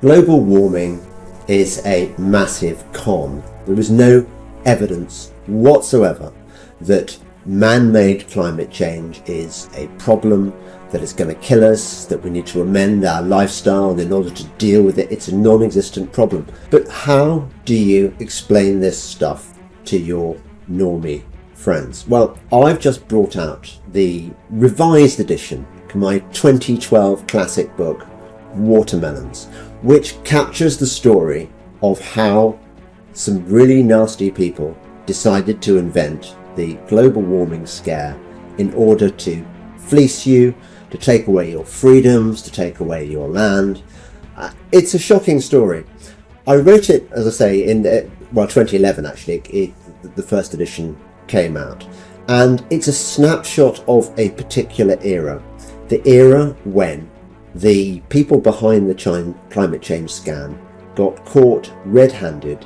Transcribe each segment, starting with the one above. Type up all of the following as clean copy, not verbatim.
Global warming is a massive con. There is no evidence whatsoever that man-made climate change is a problem, that it's going to kill us, that we need to amend our lifestyle in order to deal with it. It's a non-existent problem. But how do you explain this stuff to your normie friends? Well, I've just brought out the revised edition of my 2012 classic book, Watermelons, which captures the story of how some really nasty people decided to invent the global warming scare in order to fleece you, to take away your freedoms, to take away your land. It's a shocking story. I wrote it, as I say, in 2011 actually. The first edition came out, and it's a snapshot of a particular era, the era when the people behind the climate change scam got caught red-handed,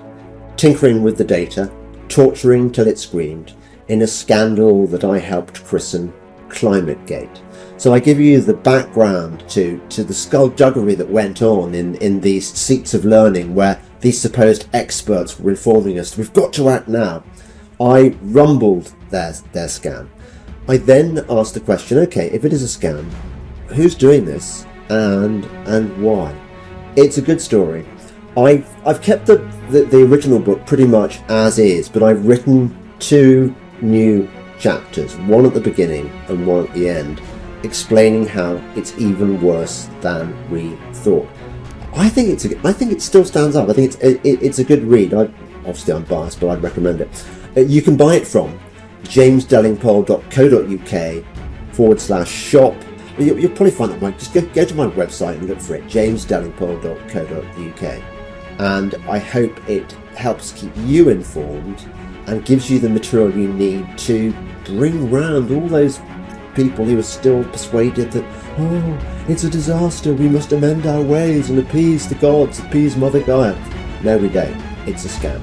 tinkering with the data, torturing till it screamed, in a scandal that I helped christen ClimateGate. So I give you the background to the skullduggery that went on in these seats of learning where these supposed experts were informing us, we've got to act now. I rumbled their scam. I then asked the question, okay, if it is a scam, who's doing this and why? It's a good story. I've kept the original book pretty much as is, but I've written two new chapters, one at the beginning and one at the end, explaining how it's even worse than we thought. I think it still stands up. I think it's a good read. Obviously I'm biased, but I'd recommend it. You can buy it from jamesdelingpole.co.uk/shop. You'll probably find it. Just go to my website and look for it, jamesdelingpole.co.uk. And I hope it helps keep you informed and gives you the material you need to bring round all those people who are still persuaded that, oh, it's a disaster, we must amend our ways and appease the gods, appease Mother Gaia. No, we don't. It's a scam.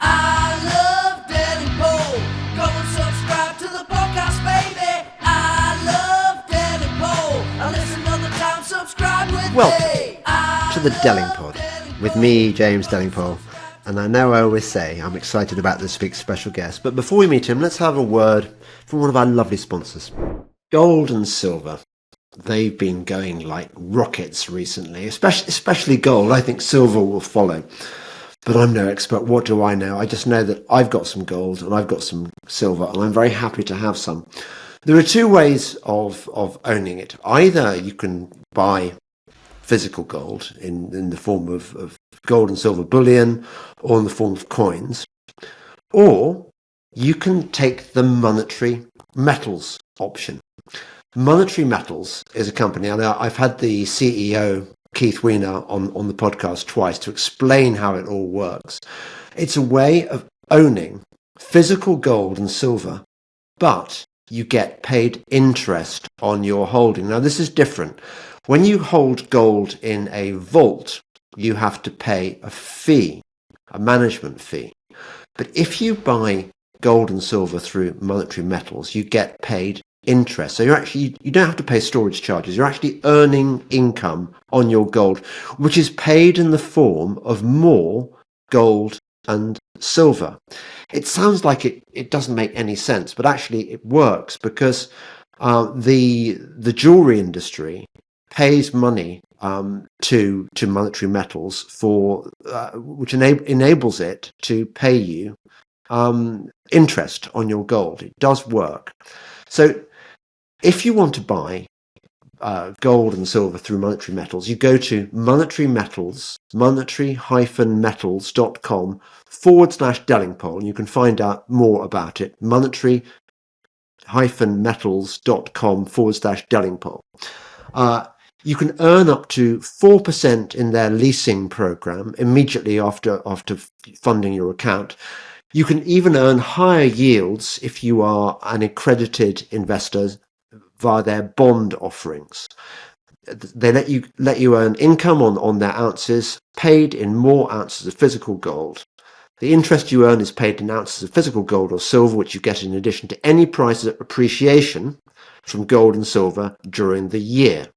I love Delingpole. Go and subscribe to the podcast, baby. I love Delingpole. And listen other time, subscribe with Welcome me. to the Delingpole with me, James Delingpole. And I know I always say I'm excited about this week's special guest, but before we meet him, let's have a word from one of our lovely sponsors. Gold and silver. They've been going like rockets recently, especially gold. I think silver will follow. But I'm no expert. What do I know? I just know that I've got some gold and I've got some silver, and I'm very happy to have some. There are two ways of owning it. Either you can buy physical gold in the form of gold and silver bullion, or in the form of coins, or you can take the monetary metals option. Monetary Metals is a company, and I've had the CEO Keith Weiner on the podcast twice to explain how it all works. It's a way of owning physical gold and silver, but you get paid interest on your holding. Now, this is different. When you hold gold in a vault, you have to pay a fee, a management fee. But if you buy gold and silver through Monetary Metals, you get paid interest. So you don't have to pay storage charges. You're actually earning income on your gold, which is paid in the form of more gold and silver. It sounds like it doesn't make any sense, but actually it works because the jewelry industry pays money to Monetary Metals for which enables it to pay you interest on your gold. It does work. So if you want to buy gold and silver through Monetary Metals, you go to Monetary Metals, monetary-metals.com/Delingpole, and you can find out more about it. monetary-metals.com/Delingpole. You can earn up to 4% in their leasing program immediately after funding your account. You can even earn higher yields if you are an accredited investor via their bond offerings. They let you earn income on their ounces, paid in more ounces of physical gold. The interest you earn is paid in ounces of physical gold or silver, which you get in addition to any price appreciation from gold and silver during the year.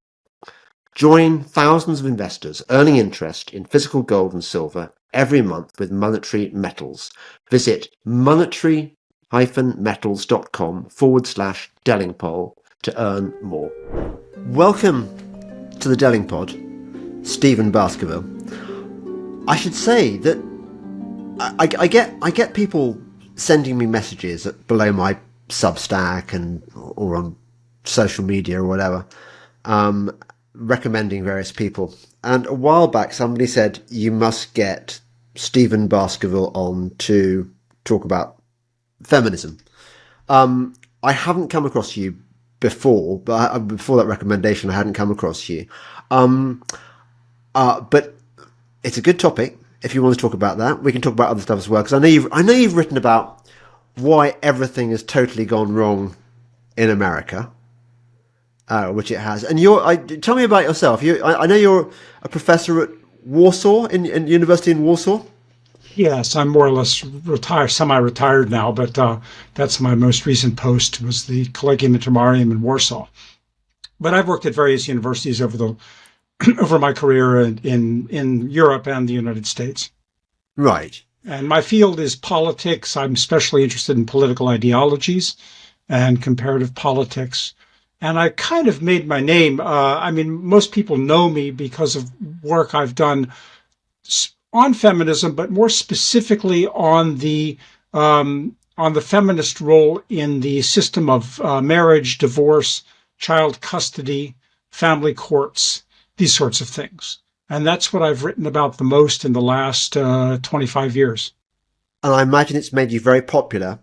Join thousands of investors earning interest in physical gold and silver every month with monetary metals. Visit monetary-metals.com/Delingpole to earn more. Welcome to the Delingpod, Stephen Baskerville. I should say that I get people sending me messages below my Substack or on social media or whatever, recommending various people. And a while back, somebody said, you must get Stephen Baskerville on to talk about feminism. I haven't come across you before, but before that recommendation, I hadn't come across you. But it's a good topic. If you want to talk about that, we can talk about other stuff as well. Because I know you've written about why everything has totally gone wrong in America. Which it has. And tell me about yourself. I know you're a professor at Warsaw, in university in Warsaw. Yes, I'm more or less semi-retired now, but that's my most recent post, was the Collegium Intermarium in Warsaw. But I've worked at various universities over my career in Europe and the United States. Right. And my field is politics. I'm especially interested in political ideologies and comparative politics. And I kind of made my name. Most people know me because of work I've done on feminism, but more specifically on the feminist role in the system of marriage, divorce, child custody, family courts, these sorts of things. And that's what I've written about the most in the last 25 years. And I imagine it's made you very popular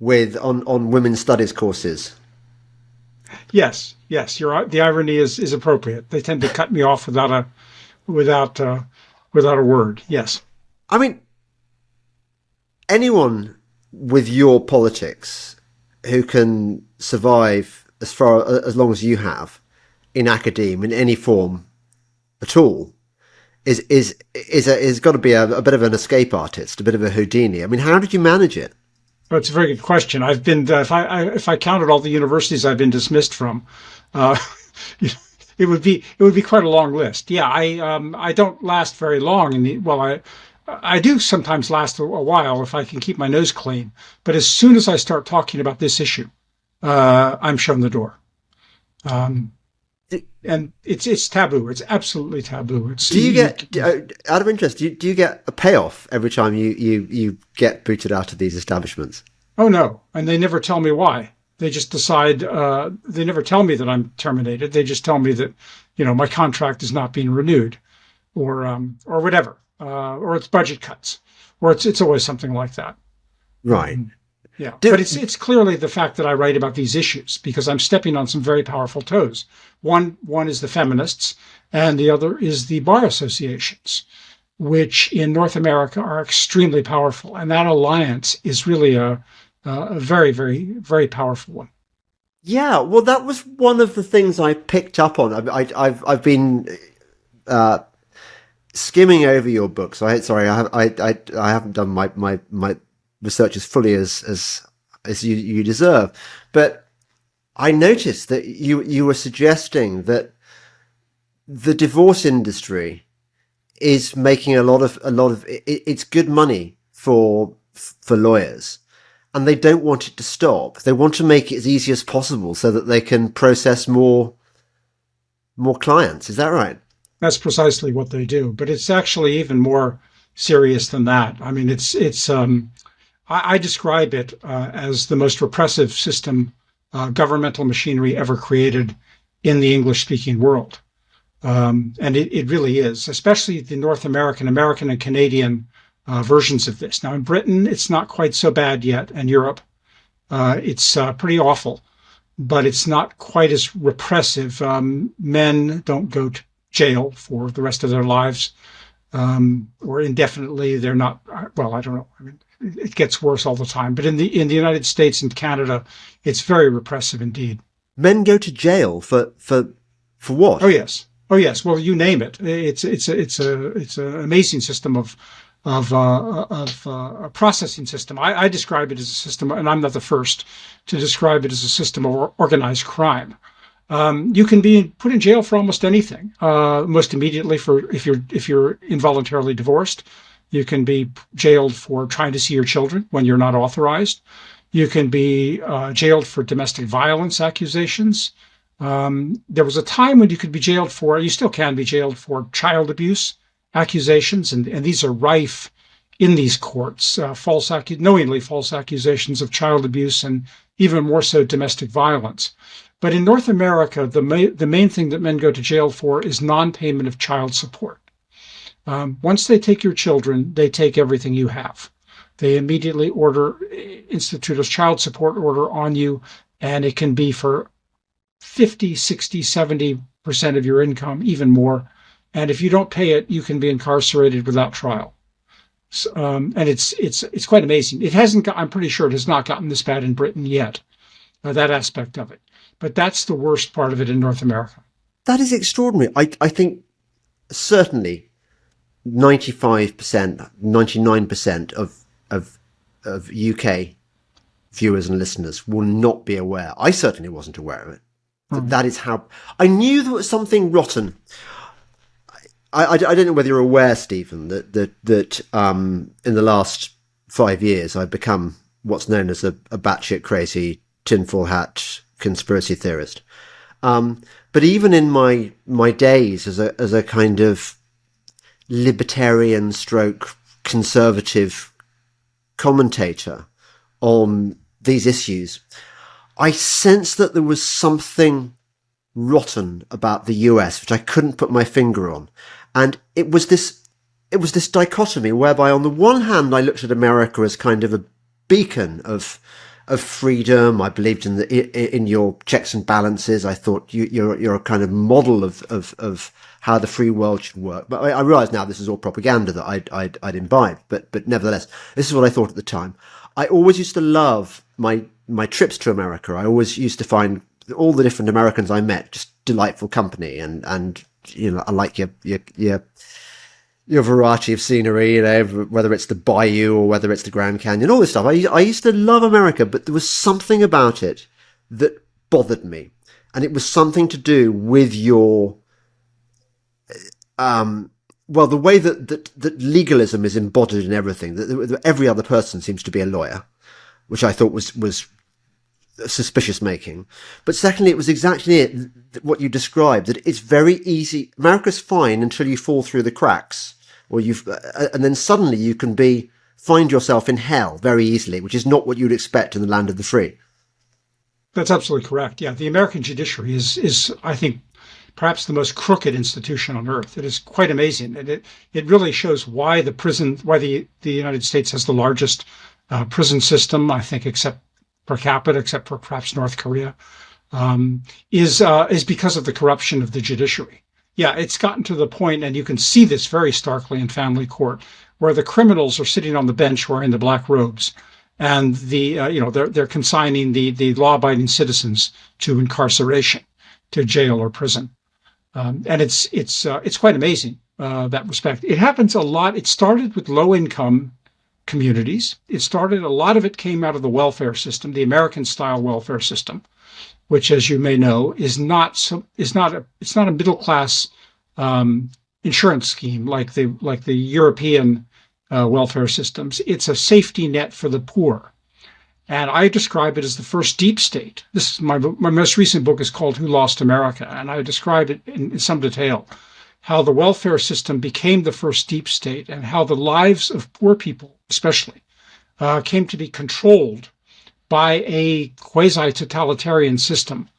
on women's studies courses. Yes, the irony is appropriate. They tend to cut me off without a word. Yes. I mean, anyone with your politics who can survive as long as you have in academia in any form at all is got to be a bit of an escape artist, a bit of a Houdini. I mean, how did you manage it? Well, it's a very good question. I've been, if I counted all the universities I've been dismissed from, it would be quite a long list. Yeah, I don't last very long I do sometimes last a while if I can keep my nose clean. But as soon as I start talking about this issue, I'm shown the door. And it's taboo. It's absolutely taboo. Do you get, out of interest, do you get a payoff every time you get booted out of these establishments? Oh, no. And they never tell me why. They just decide, they never tell me that I'm terminated. They just tell me that, my contract is not being renewed or whatever, or it's budget cuts, or it's always something like that. Right. Yeah. But it's clearly the fact that I write about these issues because I'm stepping on some very powerful toes. One is the feminists and the other is the bar associations, which in North America are extremely powerful. And that alliance is really a very, very, very powerful one. Yeah, well, that was one of the things I picked up on. I've been skimming over your books. I haven't done my research as fully as you deserve, but I noticed that you were suggesting that the divorce industry is making a lot of it's good money for lawyers, and they don't want it to stop. They want to make it as easy as possible so that they can process more clients. Is that right? That's precisely what they do, but it's actually even more serious than that. I mean, I describe it as the most repressive system, governmental machinery ever created in the English-speaking world. And it really is, especially the North American and Canadian versions of this. Now, in Britain, it's not quite so bad yet, and Europe, it's pretty awful, but it's not quite as repressive. Men don't go to jail for the rest of their lives, or indefinitely. They're not, well, I don't know. I mean, it gets worse all the time. But in the United States and Canada, it's very repressive indeed. Men go to jail for what? Oh yes. Well, you name it. It's an amazing system of a processing system. I describe it as a system, and I'm not the first to describe it as a system of organized crime. You can be put in jail for almost anything. Most immediately, for if you're involuntarily divorced, you can be jailed for trying to see your children when you're not authorized. You can be jailed for domestic violence accusations. There was a time when you could be jailed for, you still can be jailed for child abuse accusations, and these are rife in these courts, knowingly false accusations of child abuse and even more so domestic violence. But in North America, the main thing that men go to jail for is non-payment of child support. Once they take your children, they take everything you have. They immediately institute a child support order on you, and it can be for 50, 60, 70% of your income, even more. And if you don't pay it, you can be incarcerated without trial. And it's quite amazing. I'm pretty sure it has not gotten this bad in Britain yet, that aspect of it. But that's the worst part of it in North America. That is extraordinary. I think certainly 95%, 99% of UK viewers and listeners will not be aware. I certainly wasn't aware of it. That is how I knew there was something rotten. I don't know whether you're aware, Stephen, that in the last 5 years I've become what's known as a batshit crazy tinfoil hat conspiracy theorist. But even in my days as a kind of libertarian stroke conservative commentator on these issues, I sensed that there was something rotten about the US, which I couldn't put my finger on. And it was this dichotomy whereby on the one hand, I looked at America as kind of a beacon of freedom. I believed in your checks and balances. I thought you're a kind of model of how the free world should work. But I realize now this is all propaganda that I'd imbibed. But nevertheless, this is what I thought at the time. I always used to love my trips to America. I always used to find all the different Americans I met just delightful company, and you know, I like your variety of scenery, you know, whether it's the bayou or whether it's the Grand Canyon, all this stuff. I used to love America, but there was something about it that bothered me, and it was something to do with your the way that legalism is embodied in everything. That every other person seems to be a lawyer, which I thought was suspicious making. But secondly, it was exactly what you described, that it's very easy. America's fine until you fall through the cracks, and then suddenly you can find yourself in hell very easily, which is not what you'd expect in the land of the free. That's absolutely correct. Yeah, the American judiciary is I think, perhaps the most crooked institution on earth. It is quite amazing, and it really shows why the United States has the largest prison system, I think, except per capita, except for perhaps North Korea, is because of the corruption of the judiciary. Yeah, it's gotten to the point, and you can see this very starkly in family court, where the criminals are sitting on the bench wearing the black robes, and they're consigning the law-abiding citizens to incarceration, to jail or prison, and it's quite amazing that respect. It happens a lot. It started with low-income communities. A lot of it came out of the welfare system, the American-style welfare system, which, as you may know, it's not a middle-class insurance scheme like the European welfare systems. It's a safety net for the poor, and I describe it as the first deep state. This is my most recent book is called Who Lost America, and I describe it in some detail, how the welfare system became the first deep state, and how the lives of poor people, especially, came to be controlled by a quasi-totalitarian system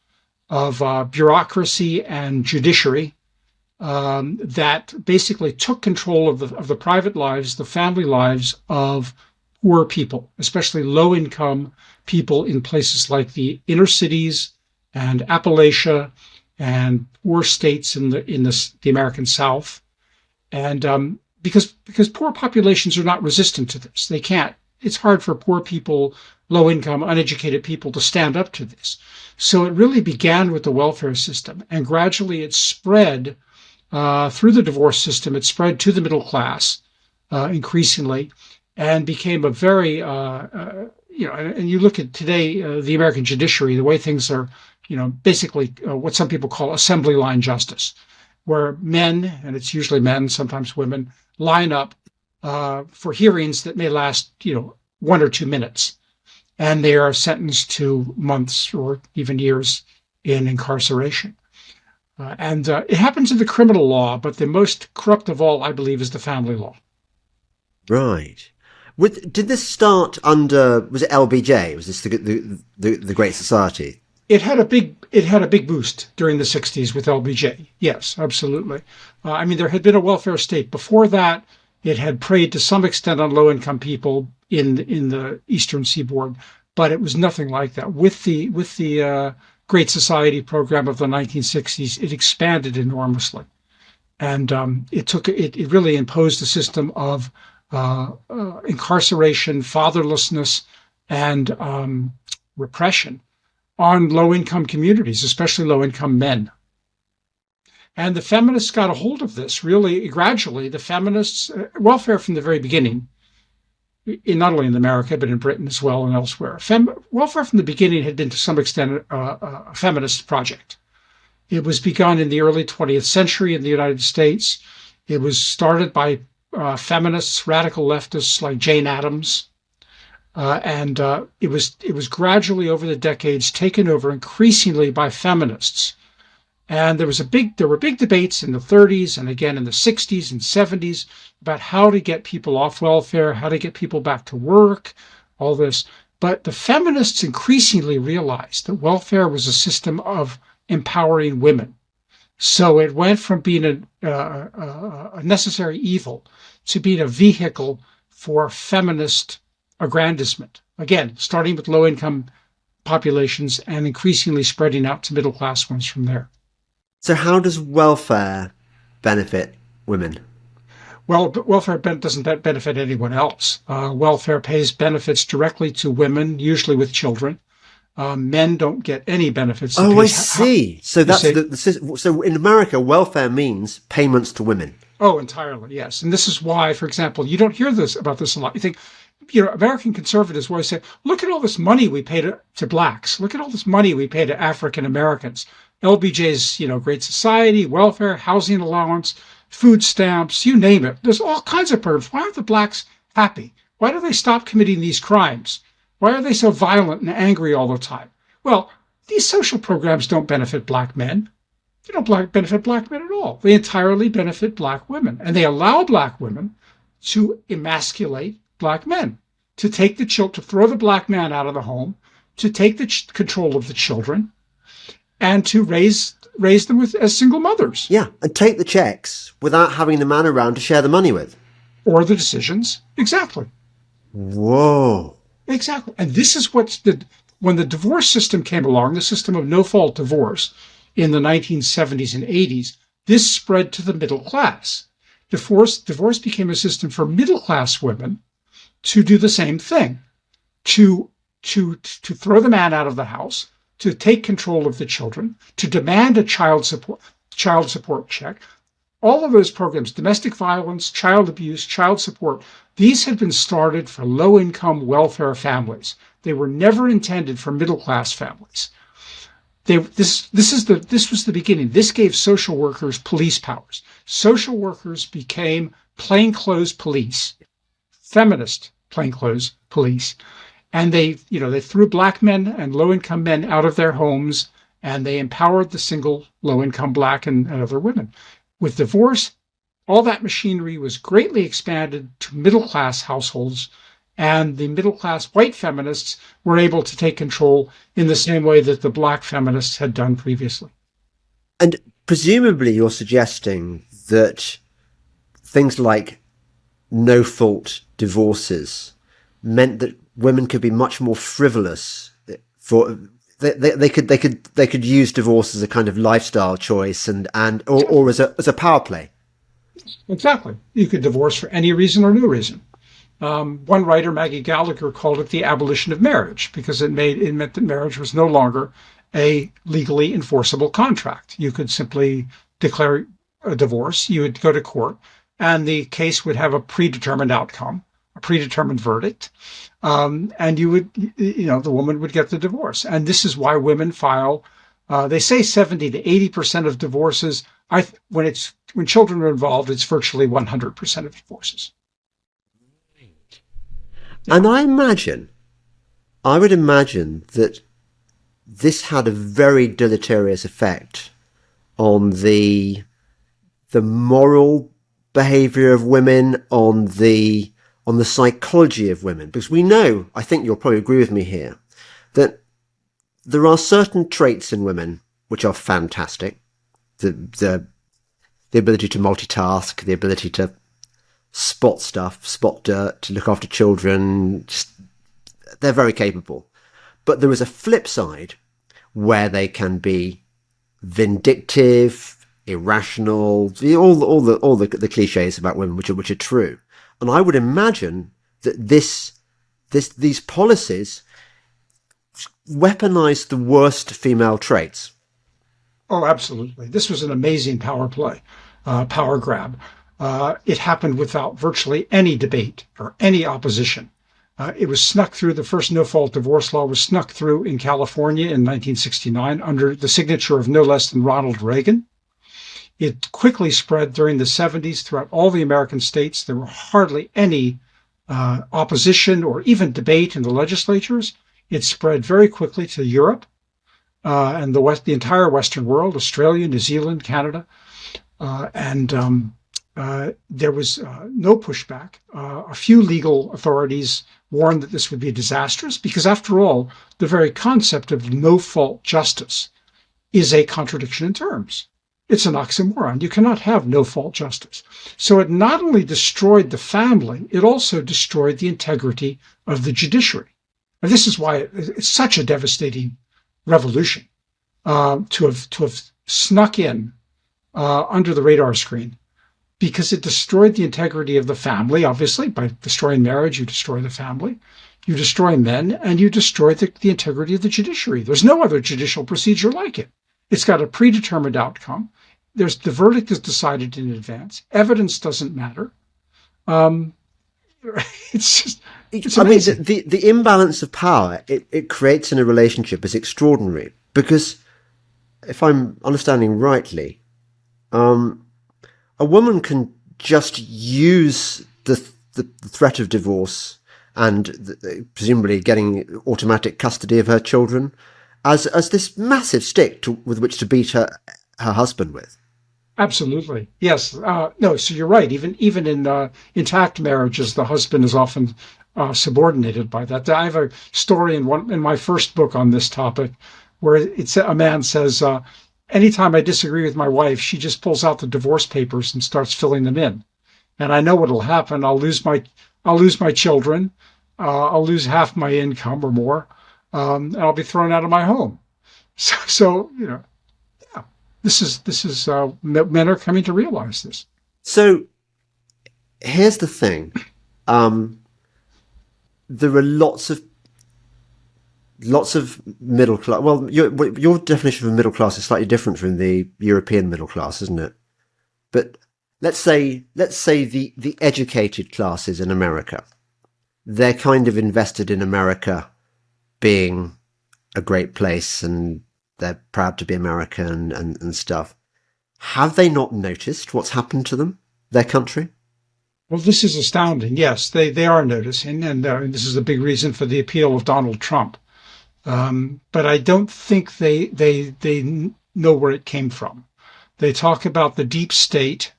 of bureaucracy and judiciary that basically took control of the private lives, the family lives of poor people, especially low-income people in places like the inner cities and Appalachia and poor states in the American South, and because poor populations are not resistant to this, they can't. It's hard for poor people, low-income, uneducated people to stand up to this. So it really began with the welfare system, and gradually it spread through the divorce system. It spread to the middle class, increasingly, and became a very, and you look at today, the American judiciary, the way things are, basically what some people call assembly line justice, where men, and it's usually men, sometimes women, line up for hearings that may last, 1 or 2 minutes, and they are sentenced to months or even years in incarceration. And it happens in the criminal law, but the most corrupt of all, I believe, is the family law. Right. Did this start under, was it LBJ? Was this the Great Society? It had a big boost during the 60s with LBJ. Yes, absolutely. There had been a welfare state before that. It had preyed to some extent on low-income people in the Eastern Seaboard, but it was nothing like that. With the Great Society program of the 1960s, it expanded enormously, and it really imposed a system of incarceration, fatherlessness, and repression on low-income communities, especially low-income men. And the feminists got a hold of this really gradually. The feminists, welfare from the very beginning, not only in America, but in Britain as well and elsewhere, welfare from the beginning had been to some extent a feminist project. It was begun in the early 20th century in the United States. It was started by feminists, radical leftists like Jane Addams, and it was gradually over the decades taken over increasingly by feminists. And there were big debates in the 30s and again in the 60s and 70s about how to get people off welfare, how to get people back to work, all this. But the feminists increasingly realized that welfare was a system of empowering women. So it went from being a necessary evil to being a vehicle for feminist aggrandizement. Again, starting with low-income populations and increasingly spreading out to middle-class ones from there. So how does welfare benefit women? Well, welfare doesn't benefit anyone else. Welfare pays benefits directly to women, usually with children. Men don't get any benefits. Oh, I see. So so in America, welfare means payments to women. Oh, entirely, yes. And this is why, for example, you don't hear about this a lot. You think, American conservatives always say, look at all this money we pay to blacks. Look at all this money we pay to African Americans. LBJ's, Great Society, welfare, housing allowance, food stamps, you name it. There's all kinds of programs. Why aren't the blacks happy? Why do they stop committing these crimes? Why are they so violent and angry all the time? Well, these social programs don't benefit black men. They don't benefit black men at all. They entirely benefit black women. And they allow black women to emasculate black men, to throw the black man out of the home, to take the control of the children, and to raise them as single mothers. Yeah, and take the checks without having the man around to share the money with. Or the decisions. Exactly. Whoa. Exactly. And this is when the divorce system came along, the system of no-fault divorce in the 1970s and 80s, this spread to the middle class. Divorce became a system for middle-class women to do the same thing, to throw the man out of the house, to take control of the children, to demand a child support check. All of those programs, domestic violence, child abuse, child support, these had been started for low-income welfare families. They were never intended for middle-class families. This was the beginning. This gave social workers police powers. Social workers became plainclothes police, feminist plainclothes police. And they threw black men and low-income men out of their homes, and they empowered the single low-income black and other women. With divorce, all that machinery was greatly expanded to middle-class households, and the middle-class white feminists were able to take control in the same way that the black feminists had done previously. And presumably you're suggesting that things like no-fault divorces meant that women could be much more frivolous. They could use divorce as a kind of lifestyle choice or as a power play. Exactly. You could divorce for any reason or no reason. One writer, Maggie Gallagher, called it the abolition of marriage because it meant that marriage was no longer a legally enforceable contract. You could simply declare a divorce. You would go to court, and the case would have a predetermined outcome, a predetermined verdict, and you would, the woman would get the divorce. And this is why women file. They say 70 to 80% of divorces. When children are involved, it's virtually 100% of divorces. And I would imagine that this had a very deleterious effect on the moral behavior of women, on the psychology of women, because we know, I think you'll probably agree with me here, that there are certain traits in women which are fantastic. The ability to multitask, the ability to spot stuff, spot dirt, to look after children, they're very capable. But there is a flip side where they can be vindictive, irrational, all the cliches about women which are true. And I would imagine that these policies weaponize the worst female traits. Oh, absolutely. This was an amazing power play, power grab. It happened without virtually any debate or any opposition. It was snuck through. The first no-fault divorce law was snuck through in California in 1969 under the signature of no less than Ronald Reagan. It quickly spread during the 70s throughout all the American states. There were hardly any opposition or even debate in the legislatures. It spread very quickly to Europe and the entire Western world, Australia, New Zealand, Canada. There was no pushback. A few legal authorities warned that this would be disastrous because, after all, the very concept of no-fault justice is a contradiction in terms. It's an oxymoron. You cannot have no-fault justice. So it not only destroyed the family, it also destroyed the integrity of the judiciary. And this is why it's such a devastating revolution to have snuck in under the radar screen, because it destroyed the integrity of the family. Obviously, by destroying marriage, you destroy the family, you destroy men, and you destroy the integrity of the judiciary. There's no other judicial procedure like it. It's got a predetermined outcome. The verdict is decided in advance. Evidence doesn't matter. It's amazing. I mean, the imbalance of power it creates in a relationship is extraordinary, because if I'm understanding rightly, a woman can just use the threat of divorce and presumably getting automatic custody of her children as this massive stick with which to beat her husband with. Absolutely. Yes. No, so you're right. Even in intact marriages, the husband is often subordinated by that. I have a story in my first book on this topic where a man says, anytime I disagree with my wife, she just pulls out the divorce papers and starts filling them in. And I know what'll happen. I'll lose my children. I'll lose half my income or more. And I'll be thrown out of my home. So yeah, this is men are coming to realize this. So here's the thing. There are lots of middle class. Well, your definition of middle class is slightly different from the European middle class, isn't it? But let's say the educated classes in America, they're kind of invested in America being a great place, and they're proud to be American and stuff. Have they not noticed what's happened to them, their country? Well, this is astounding. Yes, they are noticing, and this is a big reason for the appeal of Donald Trump. But I don't think they know where it came from. They talk about the deep state.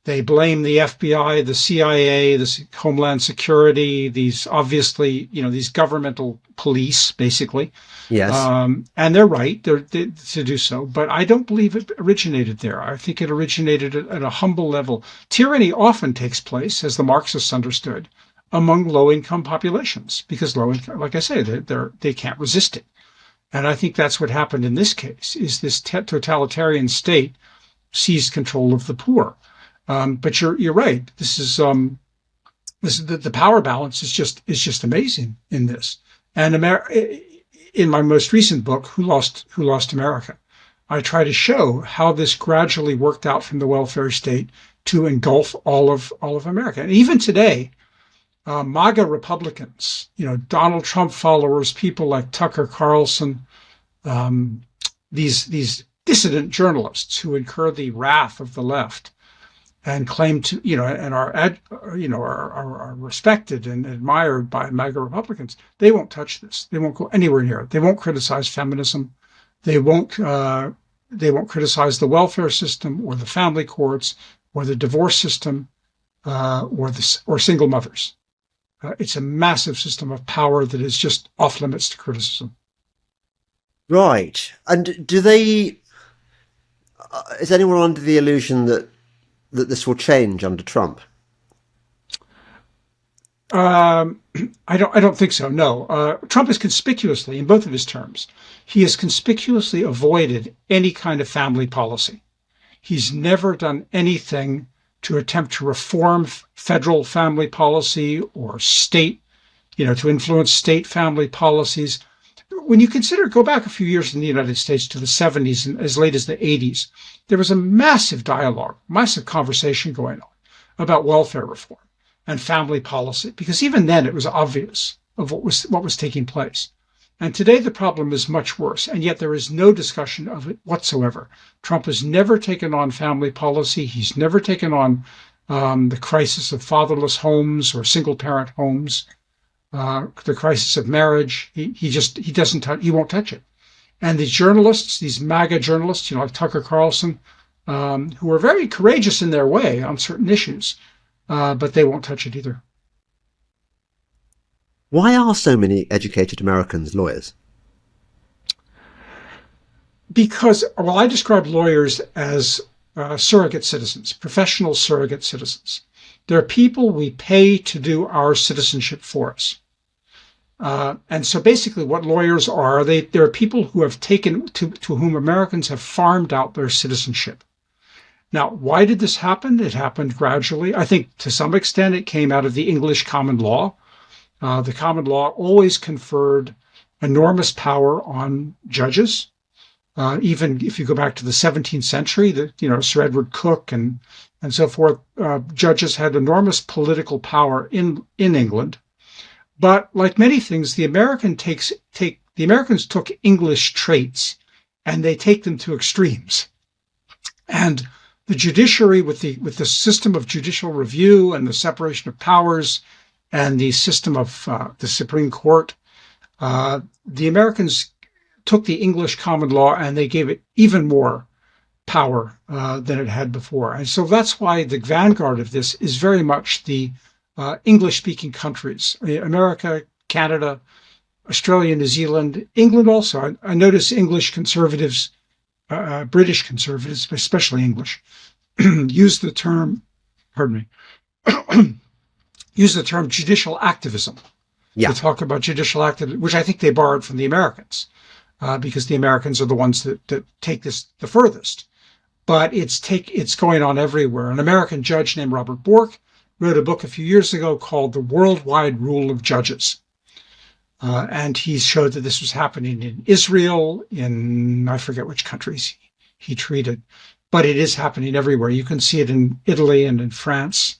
They blame the FBI, the CIA, the Homeland Security, these obviously, these governmental police, basically. Yes. And they're right to do so. But I don't believe it originated there. I think it originated at a humble level. Tyranny often takes place, as the Marxists understood, among low-income populations, because low-income, like I say, they can't resist it. And I think that's what happened in this case, is this totalitarian state seized control of the poor. But you're right. This is the power balance is just amazing in this. And in my most recent book, Who Lost America, I try to show how this gradually worked out from the welfare state to engulf all of America. And even today, MAGA Republicans, Donald Trump followers, people like Tucker Carlson, these dissident journalists who incur the wrath of the left and claim to, and are respected and admired by MAGA Republicans, they won't touch this. They won't go anywhere near it. They won't criticize feminism. They won't criticize the welfare system or the family courts or the divorce system or single mothers. It's a massive system of power that is just off limits to criticism. Right. And do they? Is anyone under the illusion that this will change under Trump? I don't think so. No. Trump is conspicuously, in both of his terms, he has conspicuously avoided any kind of family policy. He's never done anything to attempt to reform federal family policy or state, to influence state family policies. When you go back a few years in the United States to the 70s and as late as the 80s, there was a massive dialogue, massive conversation going on about welfare reform and family policy, because even then it was obvious of what was taking place. And today the problem is much worse, and yet there is no discussion of it whatsoever. Trump has never taken on family policy. He's never taken on the crisis of fatherless homes or single-parent homes, the crisis of marriage. He won't touch it. And these journalists, these MAGA journalists, like Tucker Carlson, who are very courageous in their way on certain issues, but they won't touch it either. Why are so many educated Americans lawyers? Because, I describe lawyers as surrogate citizens, professional surrogate citizens. They're people we pay to do our citizenship for us. And so basically what lawyers are, they're people who have taken, to whom Americans have farmed out their citizenship. Now, why did this happen? It happened gradually. I think to some extent it came out of the English common law. The common law always conferred enormous power on judges. Even if you go back to the 17th century, Sir Edward Coke and so forth, judges had enormous political power in England. But like many things, the Americans took English traits and they take them to extremes. And the judiciary, with the system of judicial review and the separation of powers and the system of the Supreme Court, the Americans took the English common law and they gave it even more power than it had before. And so that's why the vanguard of this is very much the English-speaking countries, America, Canada, Australia, New Zealand, England also. I notice English conservatives, British conservatives, especially English, use the term judicial activism to talk about judicial activism, which I think they borrowed from the Americans, because the Americans are the ones that take this the furthest. But it's going on everywhere. An American judge named Robert Bork wrote a book a few years ago called The Worldwide Rule of Judges. And he showed that this was happening in Israel, in I forget which countries he treated, but it is happening everywhere. You can see it in Italy and in France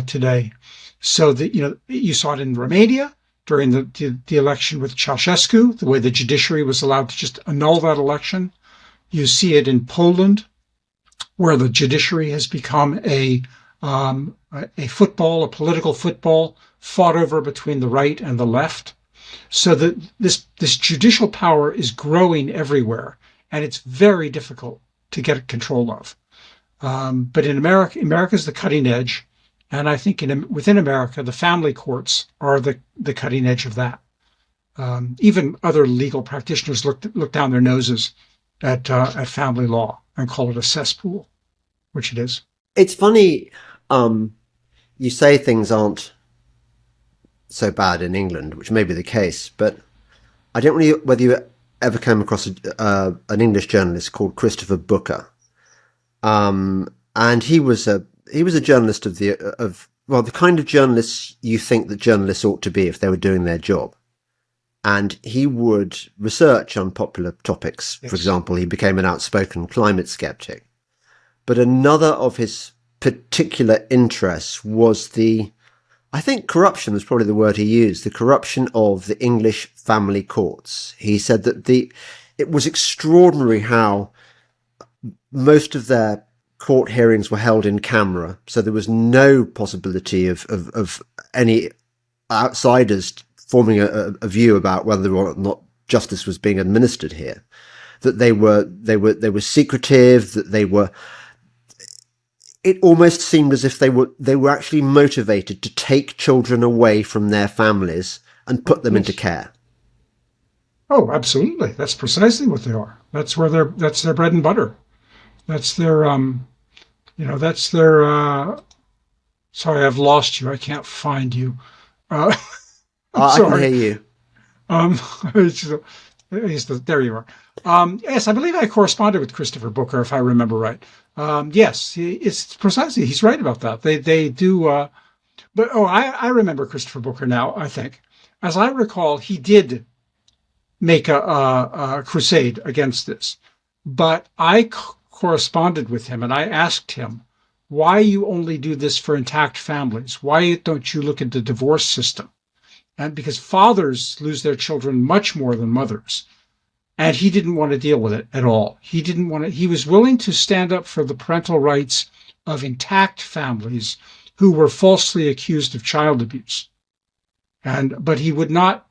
today. So that you saw it in Romania during the election with Ceausescu, the way the judiciary was allowed to just annul that election. You see it in Poland, where the judiciary has become a political football fought over between the right and the left. So that this judicial power is growing everywhere, and it's very difficult to get control of. But in America is the cutting edge, and I think within America, the family courts are the cutting edge of that. Even other legal practitioners look down their noses at family law and call it a cesspool, which it is. It's funny. You say things aren't so bad in England, which may be the case, but I don't know whether you ever came across an English journalist called Christopher Booker, and he was a journalist of the kind of journalists you think that journalists ought to be if they were doing their job, and he would research on popular topics. Yes. For example, he became an outspoken climate skeptic, but another of his particular interest was I think corruption was probably the word he used, the corruption of the English family courts. He said that it was extraordinary how most of their court hearings were held in camera, so there was no possibility of any outsiders forming a view about whether or not justice was being administered here. That they were secretive, that it almost seemed as if they were actually motivated to take children away from their families and put them into care. Oh, absolutely. That's precisely what they are. That's their bread and butter. That's their, sorry, I've lost you. I can't find you. I can hear you. There you are. Yes, I believe I corresponded with Christopher Booker, if I remember right. Yes, it's precisely, he's right about that. They do, I remember Christopher Booker now, I think. As I recall, he did make a crusade against this, but I corresponded with him and I asked him, why you only do this for intact families? Why don't you look at the divorce system? And because fathers lose their children much more than mothers. And he didn't want to deal with it at all. He was willing to stand up for the parental rights of intact families who were falsely accused of child abuse. But he would not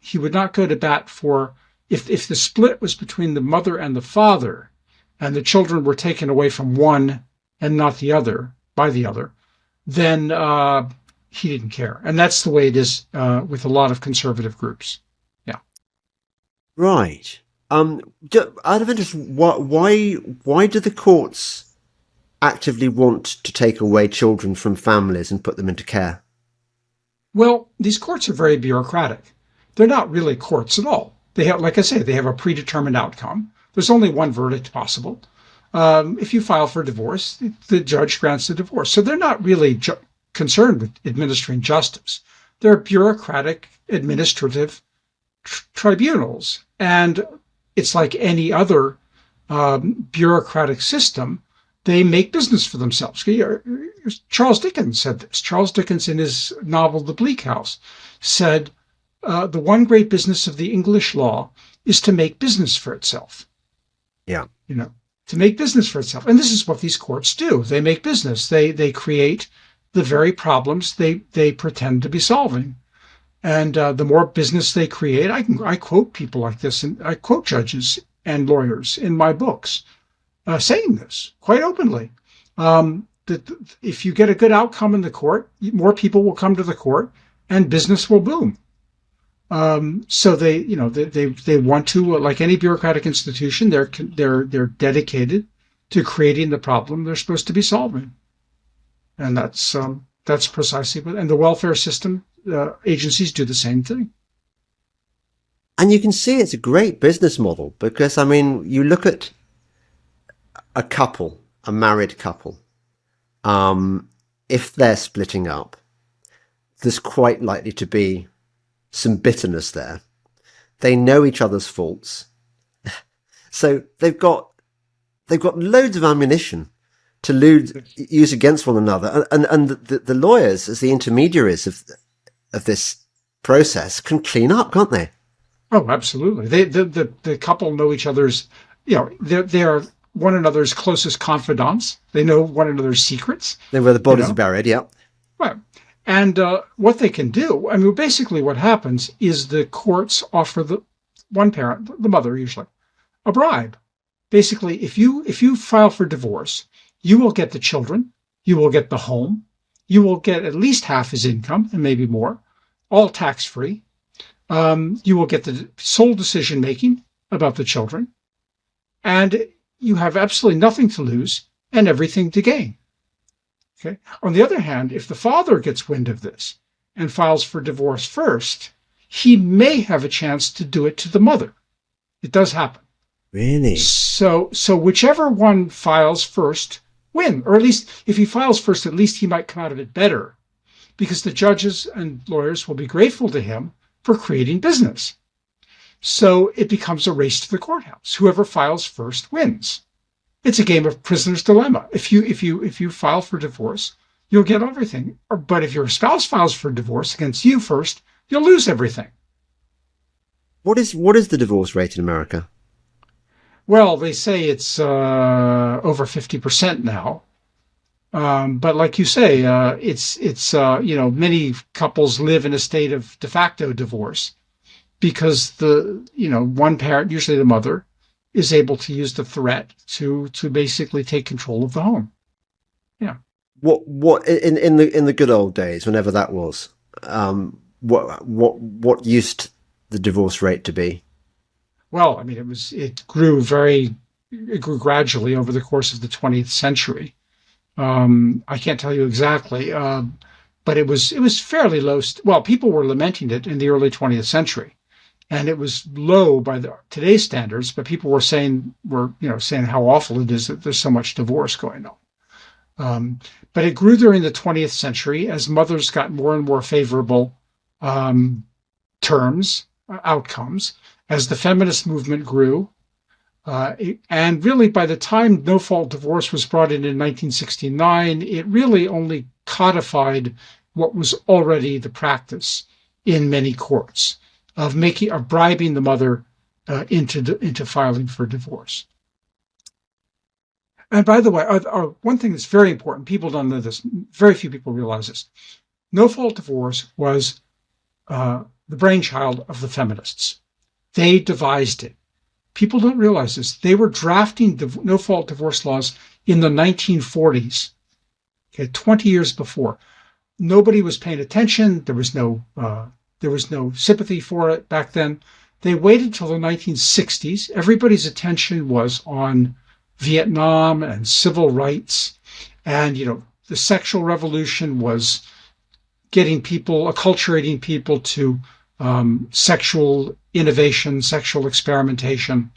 go to bat for, if the split was between the mother and the father, and the children were taken away from one and not the other, by the other, then he didn't care. And that's the way it is with a lot of conservative groups. Yeah. Right. Out of interest, why do the courts actively want to take away children from families and put them into care? Well, these courts are very bureaucratic. They're not really courts at all. They have, like I say, they have a predetermined outcome. There's only one verdict possible. If you file for divorce, the judge grants the divorce. So they're not really concerned with administering justice. They're bureaucratic administrative tribunals. And it's like any other bureaucratic system. They make business for themselves. Charles Dickens said this. Charles Dickens, in his novel The Bleak House, said, the one great business of the English law is to make business for itself. Yeah. To make business for itself. And this is what these courts do. They make business. They create the very problems they pretend to be solving. And the more business they create, I quote people like this, and I quote judges and lawyers in my books saying this quite openly. That if you get a good outcome in the court, more people will come to the court, and business will boom. So they want to, like any bureaucratic institution, they're dedicated to creating the problem they're supposed to be solving, and that's precisely what. And the welfare system agencies do the same thing. And you can see it's a great business model because, I mean, you look at a married couple, if they're splitting up, there's quite likely to be some bitterness there. They know each other's faults. So they've got loads of ammunition to use against one another. And the lawyers, as the intermediaries of this process, can clean up, can't they? Oh, absolutely. The couple know each other's, they are one another's closest confidants. They know one another's secrets. They know where the bodies are buried, yeah. Right. And what they can do, I mean, basically what happens is the courts offer the one parent, the mother usually, a bribe. Basically, if you file for divorce, you will get the children, you will get the home, you will get at least half his income and maybe more, all tax-free. You will get the sole decision-making about the children, and you have absolutely nothing to lose and everything to gain. Okay. On the other hand, if the father gets wind of this and files for divorce first, he may have a chance to do it to the mother. It does happen. Really? So whichever one files first win, or at least if he files first, at least he might come out of it better, because the judges and lawyers will be grateful to him for creating business. So it becomes a race to the courthouse. Whoever files first wins. It's a game of prisoner's dilemma. If you file for divorce, you'll get everything. But if your spouse files for divorce against you first, you'll lose everything. What is the divorce rate in America? Well, they say it's over 50% now. But like you say, it's many couples live in a state of de facto divorce because one parent, usually the mother, is able to use the threat to basically take control of the home. Yeah. What in the good old days, whenever that was, what used the divorce rate to be? Well, I mean, it grew gradually over the course of the 20th century. I can't tell you exactly, but it was fairly low. Well, people were lamenting it in the early 20th century, and it was low by today's standards. But people were saying how awful it is that there's so much divorce going on. But it grew during the 20th century as mothers got more and more favorable outcomes, as the feminist movement grew. And really, by the time no-fault divorce was brought in 1969, it really only codified what was already the practice in many courts of bribing the mother into filing for divorce. And by the way, one thing that's very important, people don't know this, very few people realize this. No-fault divorce was the brainchild of the feminists. They devised it. People don't realize this. They were drafting no-fault divorce laws in the 1940s, 20 years before. Nobody was paying attention. There was no sympathy for it back then. They waited till the 1960s. Everybody's attention was on Vietnam and civil rights, and the sexual revolution was acculturating people to sexual innovation, sexual experimentation,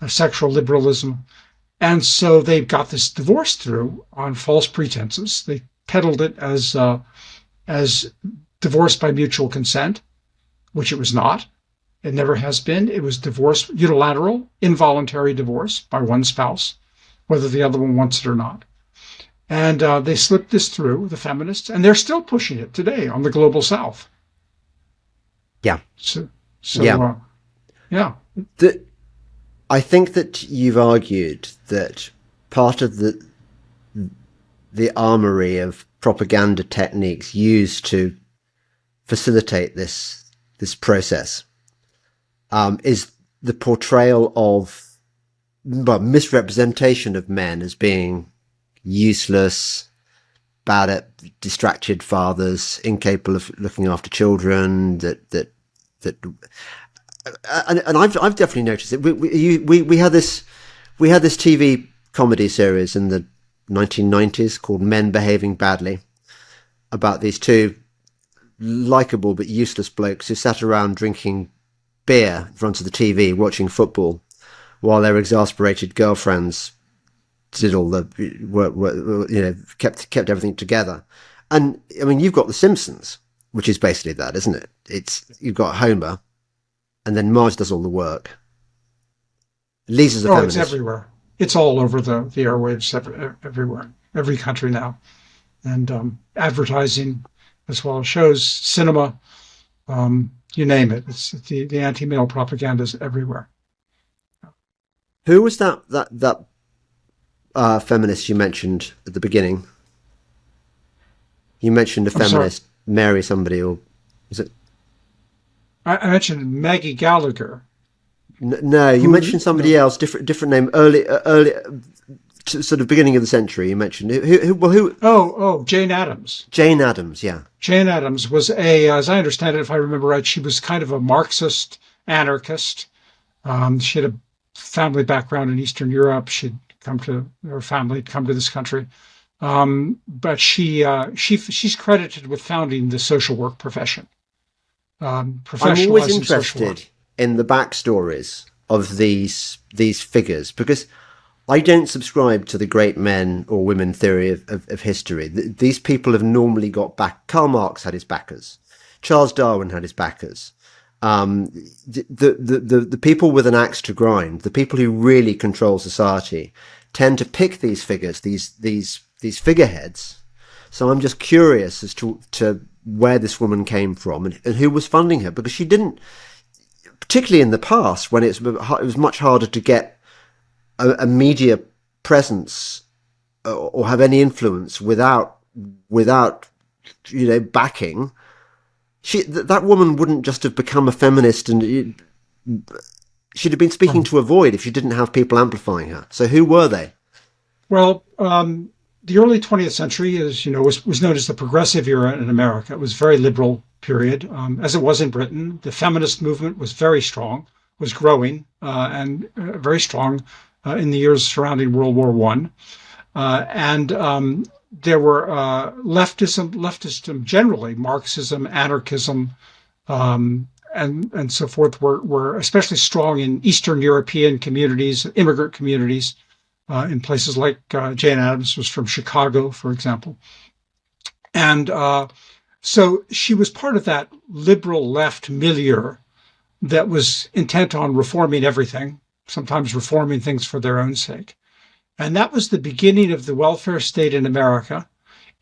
sexual liberalism. And so they got this divorce through on false pretenses. They peddled it as divorce by mutual consent, which it was not. It never has been. It was divorce, unilateral, involuntary divorce by one spouse, whether the other one wants it or not. And they slipped this through, the feminists, and they're still pushing it today on the global South. Yeah. Yeah. I think that you've argued that part of the armory of propaganda techniques used to facilitate this process is the portrayal of misrepresentation of men as being useless, bad at distracted fathers, incapable of looking after children. And I've definitely noticed it. We had this TV comedy series in the 1990s called Men Behaving Badly, about these two likable but useless blokes who sat around drinking beer in front of the TV watching football while their exasperated girlfriends did all the work, kept everything together. And I mean, you've got The Simpsons, which is basically that, isn't it? You've got Homer, and then Marge does all the work. Lisa's a feminist. It's everywhere. It's all over the airwaves, everywhere, every country now. And advertising, as well as shows, cinema, you name it. It's the anti-male propaganda is everywhere. Who was that feminist you mentioned at the beginning? You mentioned a feminist, Mary somebody, or is it? I mentioned Maggie Gallagher. No, you mentioned somebody else, different name. Early, sort of beginning of the century. You mentioned who? Oh, Jane Addams. Jane Addams, yeah. Jane Addams was as I understand it, if I remember right, she was kind of a Marxist anarchist. She had a family background in Eastern Europe. Her family had come to this country. But she's credited with founding the social work profession. I'm always interested in the backstories of these figures, because I don't subscribe to the great men or women theory of history. These people have normally got back. Karl Marx had his backers. Charles Darwin had his backers. The people with an axe to grind, the people who really control society, tend to pick these figures, these figureheads. So I'm just curious as to where this woman came from and who was funding her, because she didn't, particularly in the past when it was much harder to get a media presence or have any influence without backing. That woman wouldn't just have become a feminist, and she'd have been speaking to a void if she didn't have people amplifying her. So who were they? Well, the early 20th century, as you know, was known as the progressive era in America. It was a very liberal period, as it was in Britain. The feminist movement was very strong, was growing, and very strong in the years surrounding World War One. There were leftism generally, Marxism, anarchism, and so forth were especially strong in Eastern European communities, immigrant communities, in places like Jane Addams was from Chicago, for example. And so she was part of that liberal left milieu that was intent on reforming everything, sometimes reforming things for their own sake. And that was the beginning of the welfare state in America.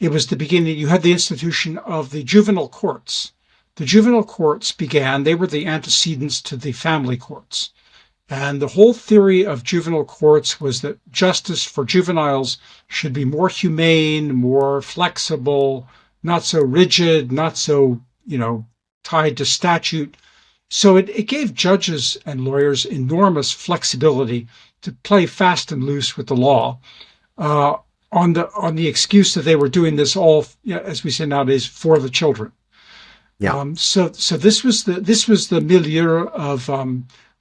It was the beginning. You had the institution of the juvenile courts. The juvenile courts began, they were the antecedents to the family courts. And the whole theory of juvenile courts was that justice for juveniles should be more humane, more flexible, not so rigid, not so, tied to statute. So it gave judges and lawyers enormous flexibility to play fast and loose with the law, on the excuse that they were doing this all, as we say nowadays, for the children. Yeah. So this was the milieu of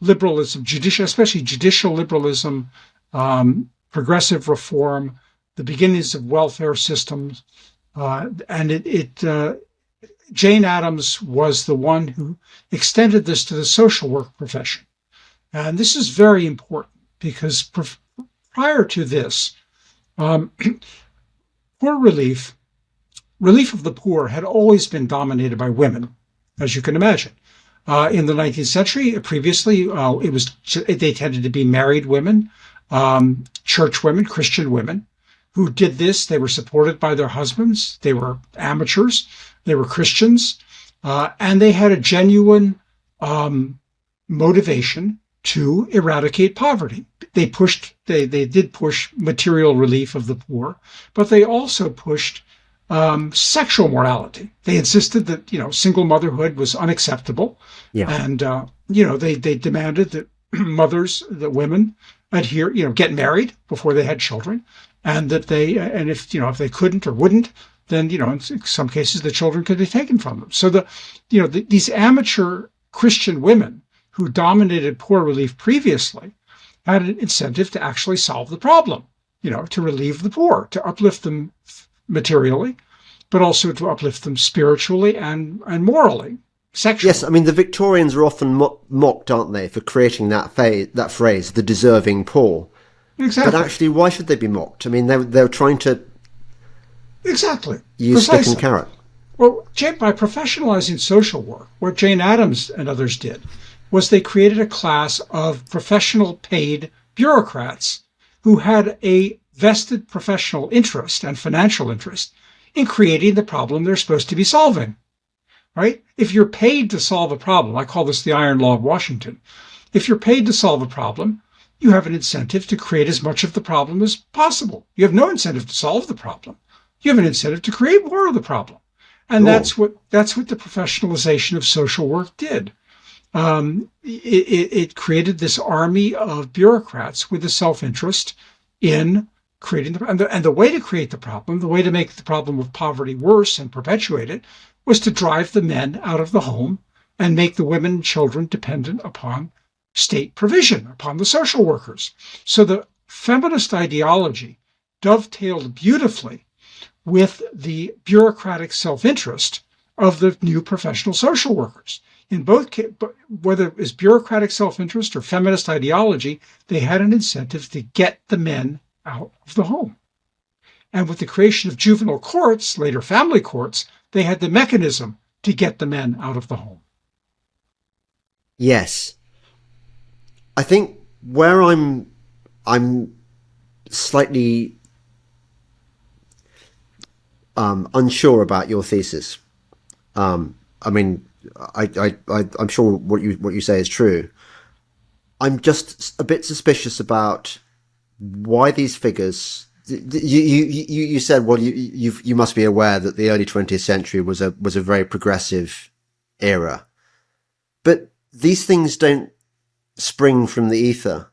liberalism, especially judicial liberalism, progressive reform, the beginnings of welfare systems, and Jane Addams was the one who extended this to the social work profession. And this is very important because prior to this, poor relief of the poor had always been dominated by women, as you can imagine. In the 19th century, previously, they tended to be married women, church women, Christian women, who did this. They were supported by their husbands. They were amateurs. They were Christians, and they had a genuine motivation to eradicate poverty. They did push material relief of the poor, but they also pushed sexual morality. They insisted that single motherhood was unacceptable, and they demanded that women adhere, get married before they had children, and that if they couldn't or wouldn't, then in some cases the children could be taken from them. So these amateur Christian women who dominated poor relief previously had an incentive to actually solve the problem, to relieve the poor, to uplift them materially, but also to uplift them spiritually and morally, sexually. Yes, I mean, the Victorians are often mocked, aren't they, for creating that phrase, the deserving poor. Exactly. But actually, why should they be mocked? I mean, they're trying to use stick and carrot. Well, by professionalizing social work, what Jane Addams and others did was they created a class of professional paid bureaucrats who had a vested professional interest and financial interest in creating the problem they're supposed to be solving, right? If you're paid to solve a problem, I call this the Iron Law of Washington. If you're paid to solve a problem, you have an incentive to create as much of the problem as possible. You have no incentive to solve the problem. You have an incentive to create more of the problem. And that's what the professionalization of social work did. It created this army of bureaucrats with a self-interest in creating the way to create the problem, the way to make the problem of poverty worse and perpetuate it, was to drive the men out of the home and make the women and children dependent upon state provision, upon the social workers. So the feminist ideology dovetailed beautifully with the bureaucratic self-interest of the new professional social workers. In both cases, whether it was bureaucratic self-interest or feminist ideology, they had an incentive to get the men out of the home. And with the creation of juvenile courts, later family courts, they had the mechanism to get the men out of the home. Yes. I think where I'm slightly unsure about your thesis. I mean, I'm sure what you say is true. I'm just a bit suspicious about why these figures. You said, well, you must be aware that the early 20th century was a very progressive era, but these things don't spring from the ether,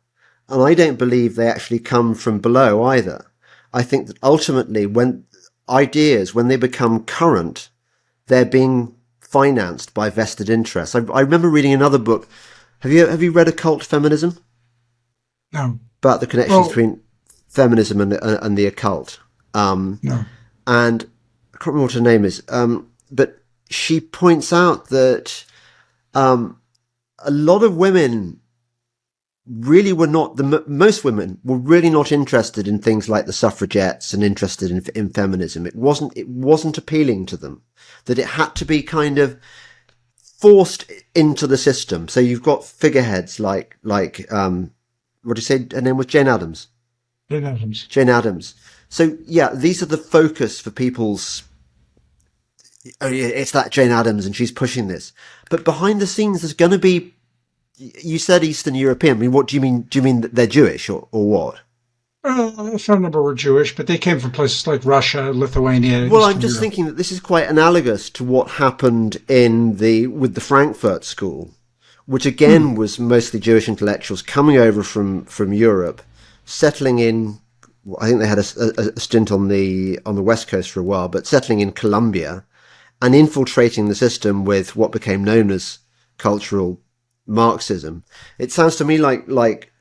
and I don't believe they actually come from below either. I think that ultimately, when they become current, they're being financed by vested interests. I remember reading another book. Have you read Occult Feminism? No. About the connections between feminism and the occult. No. And I can't remember what her name is. But she points out that a lot of women really were not, most women were really not interested in things like the suffragettes and interested in feminism. It wasn't appealing to them, that it had to be kind of forced into the system. So you've got figureheads like what do you say her name was? Jane Addams. Jane Addams. So yeah, these are the focus for people's, oh yeah, it's that Jane Addams and she's pushing this. But behind the scenes, there's going to be, you said Eastern European. I mean, what do you mean? Do you mean that they're Jewish or what? A fair number were Jewish, but they came from places like Russia, Lithuania. Well, I'm just thinking that this is quite analogous to what happened with the Frankfurt School, which again was mostly Jewish intellectuals coming over from Europe, settling in. I think they had a stint on the West Coast for a while, but settling in Colombia and infiltrating the system with what became known as cultural Marxism. It sounds to me like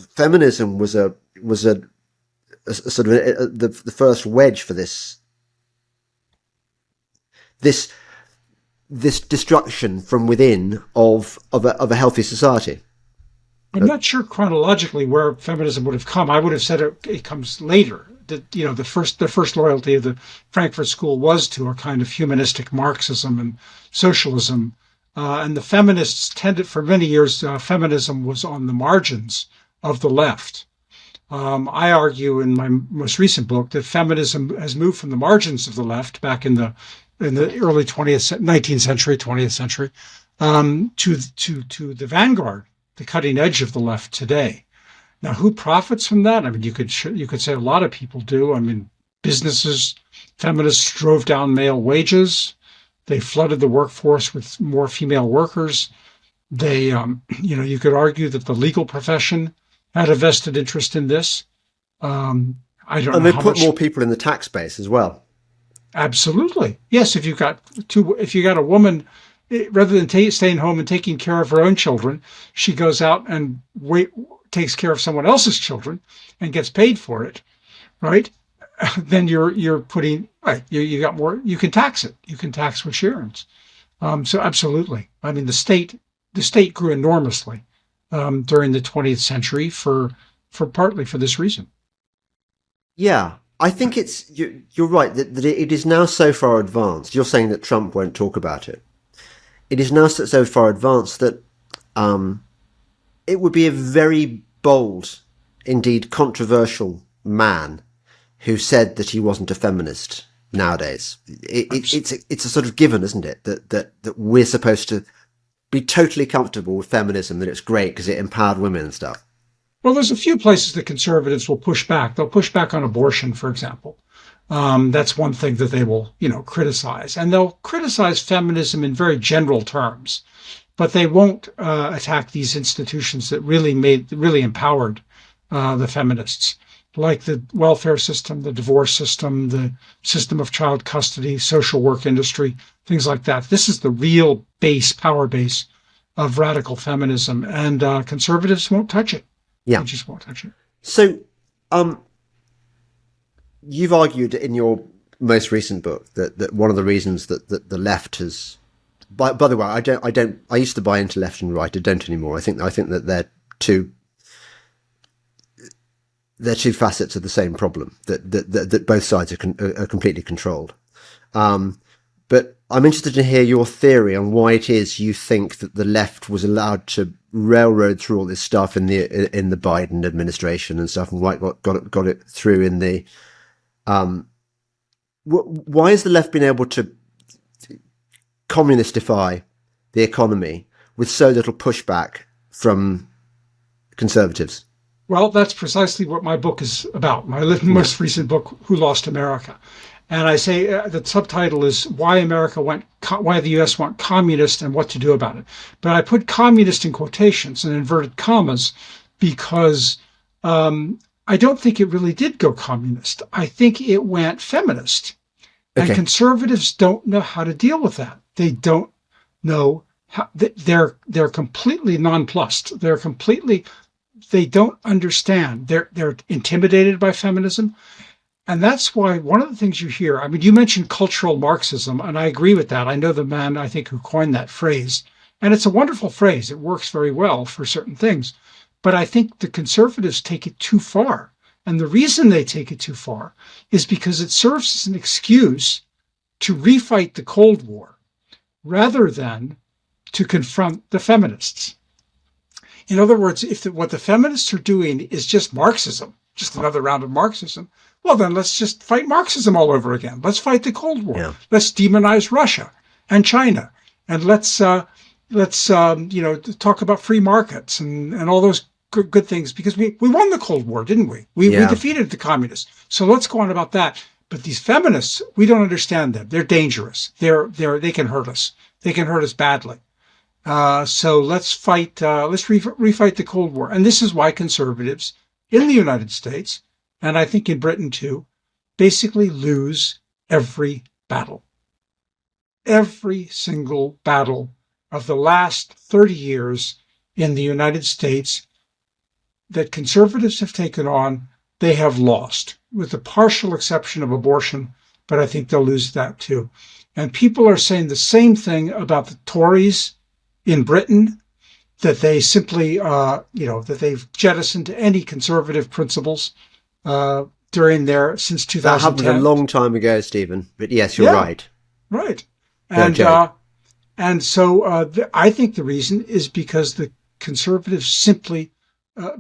feminism was a sort of the first wedge for this destruction from within of a healthy society. I'm not sure chronologically where feminism would have come. I would have said it comes later. That the first loyalty of the Frankfurt School was to a kind of humanistic Marxism and socialism. And the feminists tended, for many years, feminism was on the margins of the left. I argue in my most recent book that feminism has moved from the margins of the left back in the early 19th century, 20th century, to the vanguard, the cutting edge of the left today. Now, who profits from that? I mean, you could say a lot of people do. I mean, businesses, feminists drove down male wages. They flooded the workforce with more female workers. They, you could argue that the legal profession had a vested interest in this. I don't know. And they put more people in the tax base as well. Absolutely, yes. If you got a woman, rather than staying home and taking care of her own children, she goes out and takes care of someone else's children and gets paid for it, right? Then you're putting right. You got more. You can tax it. You can tax what she earns. So absolutely. I mean, the state grew enormously during the 20th century for partly for this reason. Yeah, I think you're right that it is now so far advanced. You're saying that Trump won't talk about it. It is now so far advanced that it would be a very bold, indeed controversial man who said that he wasn't a feminist nowadays. It's a sort of given, isn't it? That we're supposed to be totally comfortable with feminism, that it's great because it empowered women and stuff. Well, there's a few places that conservatives will push back. They'll push back on abortion, for example. That's one thing that they will, criticize. And they'll criticize feminism in very general terms, but they won't attack these institutions that really empowered the feminists, like the welfare system, the divorce system, the system of child custody, social work industry, things like that. This is the real power base of radical feminism, and conservatives won't touch it. Yeah. They just won't touch it. So, you've argued in your most recent book that one of the reasons that the left has, by the way, I used to buy into left and right. I don't anymore. I think that they're two facets of the same problem, that both sides are completely controlled. But I'm interested to hear your theory on why it is you think that the left was allowed to railroad through all this stuff in the Biden administration and stuff, and why it got it through in the. Why has the left been able to communistify the economy with so little pushback from conservatives? Well, that's precisely what my book is about. My most recent book, Who Lost America? And I say the subtitle is why the U.S. went communist and what to do about it. But I put communist in quotations and inverted commas because I don't think it really did go communist. I think it went feminist. And conservatives don't know how to deal with that. They don't know how. They're completely nonplussed. They don't understand. They're intimidated by feminism. And that's why one of the things you hear, I mean, you mentioned cultural Marxism, and I agree with that. I know the man, I think, who coined that phrase. And it's a wonderful phrase. It works very well for certain things. But I think the conservatives take it too far. And the reason they take it too far is because it serves as an excuse to refight the Cold War rather than to confront the feminists. In other words, if what the feminists are doing is just Marxism, just another round of Marxism, well, then let's just fight Marxism all over again. Let's fight the Cold War. Yeah. Let's demonize Russia and China. And let's talk about free markets and all those good things, because we won the Cold War, didn't we? We defeated the communists. So let's go on about that. But these feminists, we don't understand them. They're dangerous. They can hurt us. They can hurt us badly. So let's refight the Cold War. And this is why conservatives in the United States, and I think in Britain too, basically lose every battle. Every single battle of the last 30 years in the United States that conservatives have taken on, they have lost, with the partial exception of abortion, but I think they'll lose that too. And people are saying the same thing about the Tories in Britain, that they simply, that they've jettisoned any conservative principles since 2010. That happened a long time ago, Stephen. But yes, you're right. Right. And so I think the reason is because the conservatives simply,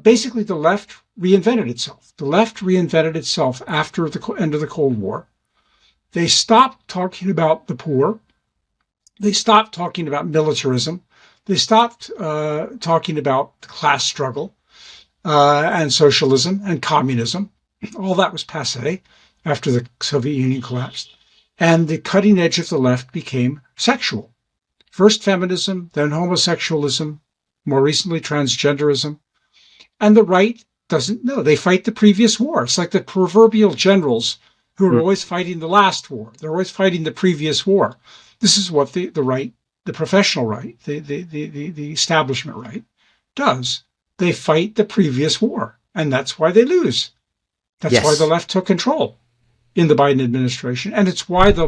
basically the left reinvented itself. The left reinvented itself after the end of the Cold War. They stopped talking about the poor. They stopped talking about militarism. They stopped talking about the class struggle and socialism and communism. All that was passé after the Soviet Union collapsed. And the cutting edge of the left became sexual. First feminism, then homosexualism, more recently transgenderism. And the right doesn't know. They fight the previous war. It's like the proverbial generals who are always fighting the last war. They're always fighting the previous war. This is what the right, the professional right, the establishment right does. They fight the previous war, and that's why they lose. That's why the left took control in the Biden administration, and it's why the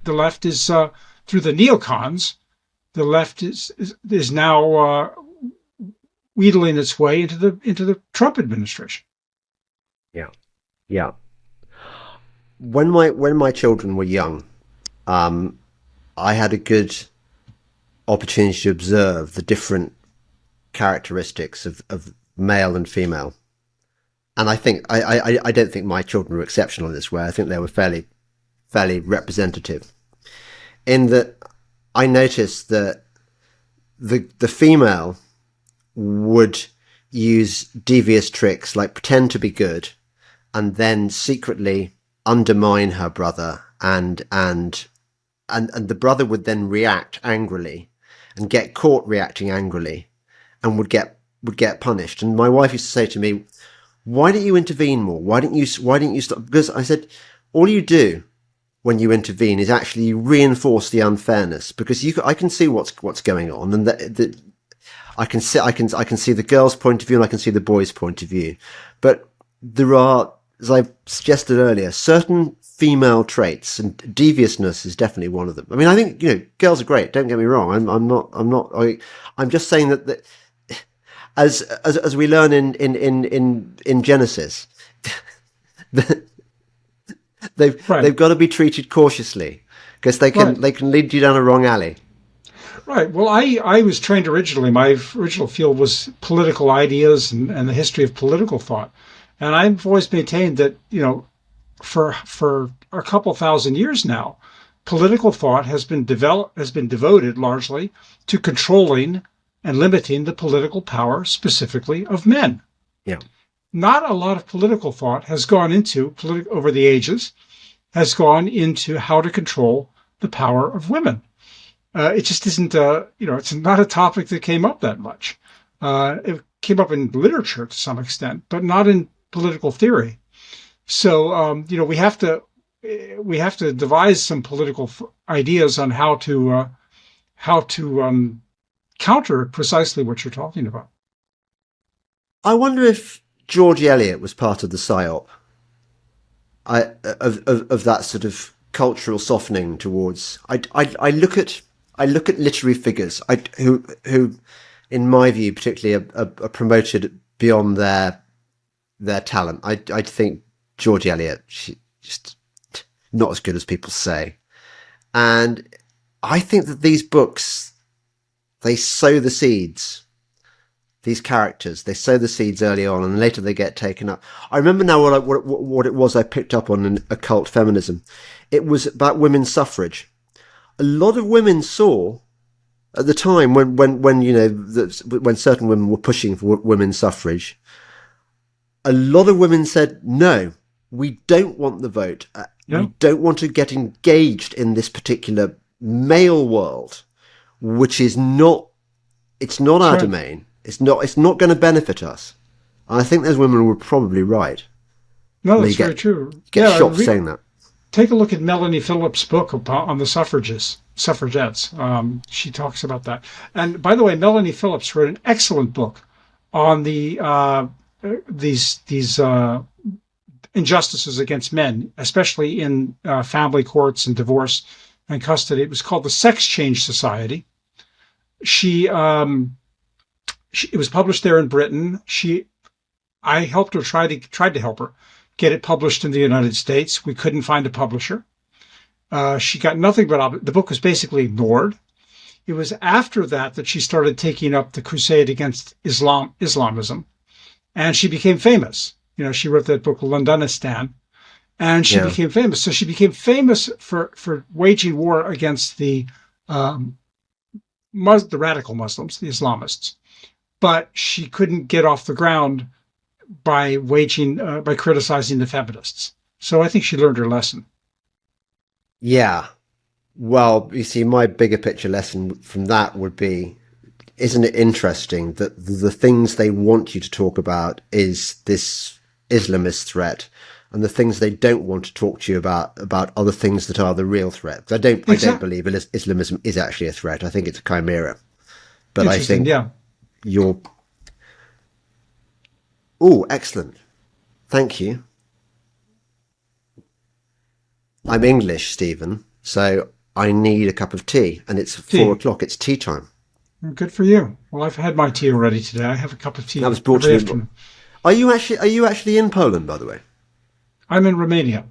left is through the neocons. The left is now wheedling its way into the Trump administration. Yeah. When my children were young, I had a good opportunity to observe the different characteristics of male and female. And I think I don't think my children were exceptional in this way. I think they were fairly representative. In that, I noticed that the female would use devious tricks like pretend to be good, and then secretly undermine her brother, and the brother would then react angrily and get caught reacting angrily and would get punished. And my wife used to say to me, "Why don't you intervene more? Why don't you stop?" Because I said, all you do when you intervene is actually reinforce the unfairness, because I can see what's going on, and that I can see the girl's point of view and I can see the boy's point of view. But there are, as I suggested earlier, certain female traits, and deviousness is definitely one of them. I mean, I think, girls are great. Don't get me wrong. I'm just saying that as we learn in Genesis, they've got to be treated cautiously. because they Right. can lead you down a wrong alley. Right. Well, I was trained originally. My original field was political ideas and the history of political thought. And I've always maintained that, for a couple thousand years now, political thought has been devoted largely to controlling and limiting the political power, specifically of men. Yeah. Not a lot of political thought has gone into over the ages, has gone into how to control the power of women. It just isn't, it's not a topic that came up that much. It came up in literature to some extent, but not in political theory. So, we have to devise some political ideas on how to counter precisely what you're talking about. I wonder if George Eliot was part of the psyop of that sort of cultural softening towards. I look at literary figures who, in my view, particularly are promoted beyond their talent. I think George Eliot, just not as good as people say, and I think that these books, they sow the seeds. These characters, they sow the seeds early on, and later they get taken up. I remember now what it was I picked up on in occult feminism. It was about women's suffrage. A lot of women saw at the time when certain women were pushing for women's suffrage. A lot of women said, "No, we don't want the vote. We don't want to get engaged in this particular male world, which is not. It's not our domain. It's not going to benefit us." And I think those women were probably right. No, that's very true. Get shot for saying that. Take a look at Melanie Phillips' book on the suffragettes. She talks about that. And by the way, Melanie Phillips wrote an excellent book on these injustices against men, especially in family courts and divorce and custody. It was called The Sex Change Society. It was published there in Britain. I helped her, tried to help her get it published in the United States. We couldn't find a publisher. She got nothing but the book was basically ignored. It was after that she started taking up the crusade against Islamism, and she became famous. She wrote that book Londonistan, and she became famous. So she became famous for waging war against the radical Muslims, the Islamists. But she couldn't get off the ground by criticizing the feminists. So I think she learned her lesson. Yeah. Well, you see, my bigger picture lesson from that would be, isn't it interesting that the things they want you to talk about is this Islamist threat, and the things they don't want to talk to you about other things that are the real threat? Because I don't believe Islamism is actually a threat. I think it's a chimera. But I think you're... Oh, excellent. Thank you. I'm English, Stephen, so I need a cup of tea, and it's 4 o'clock. It's tea time. Good for you. Well, I've had my tea already today. I have a cup of tea. That was brought to me. Are you actually in Poland, by the way? I'm in Romania.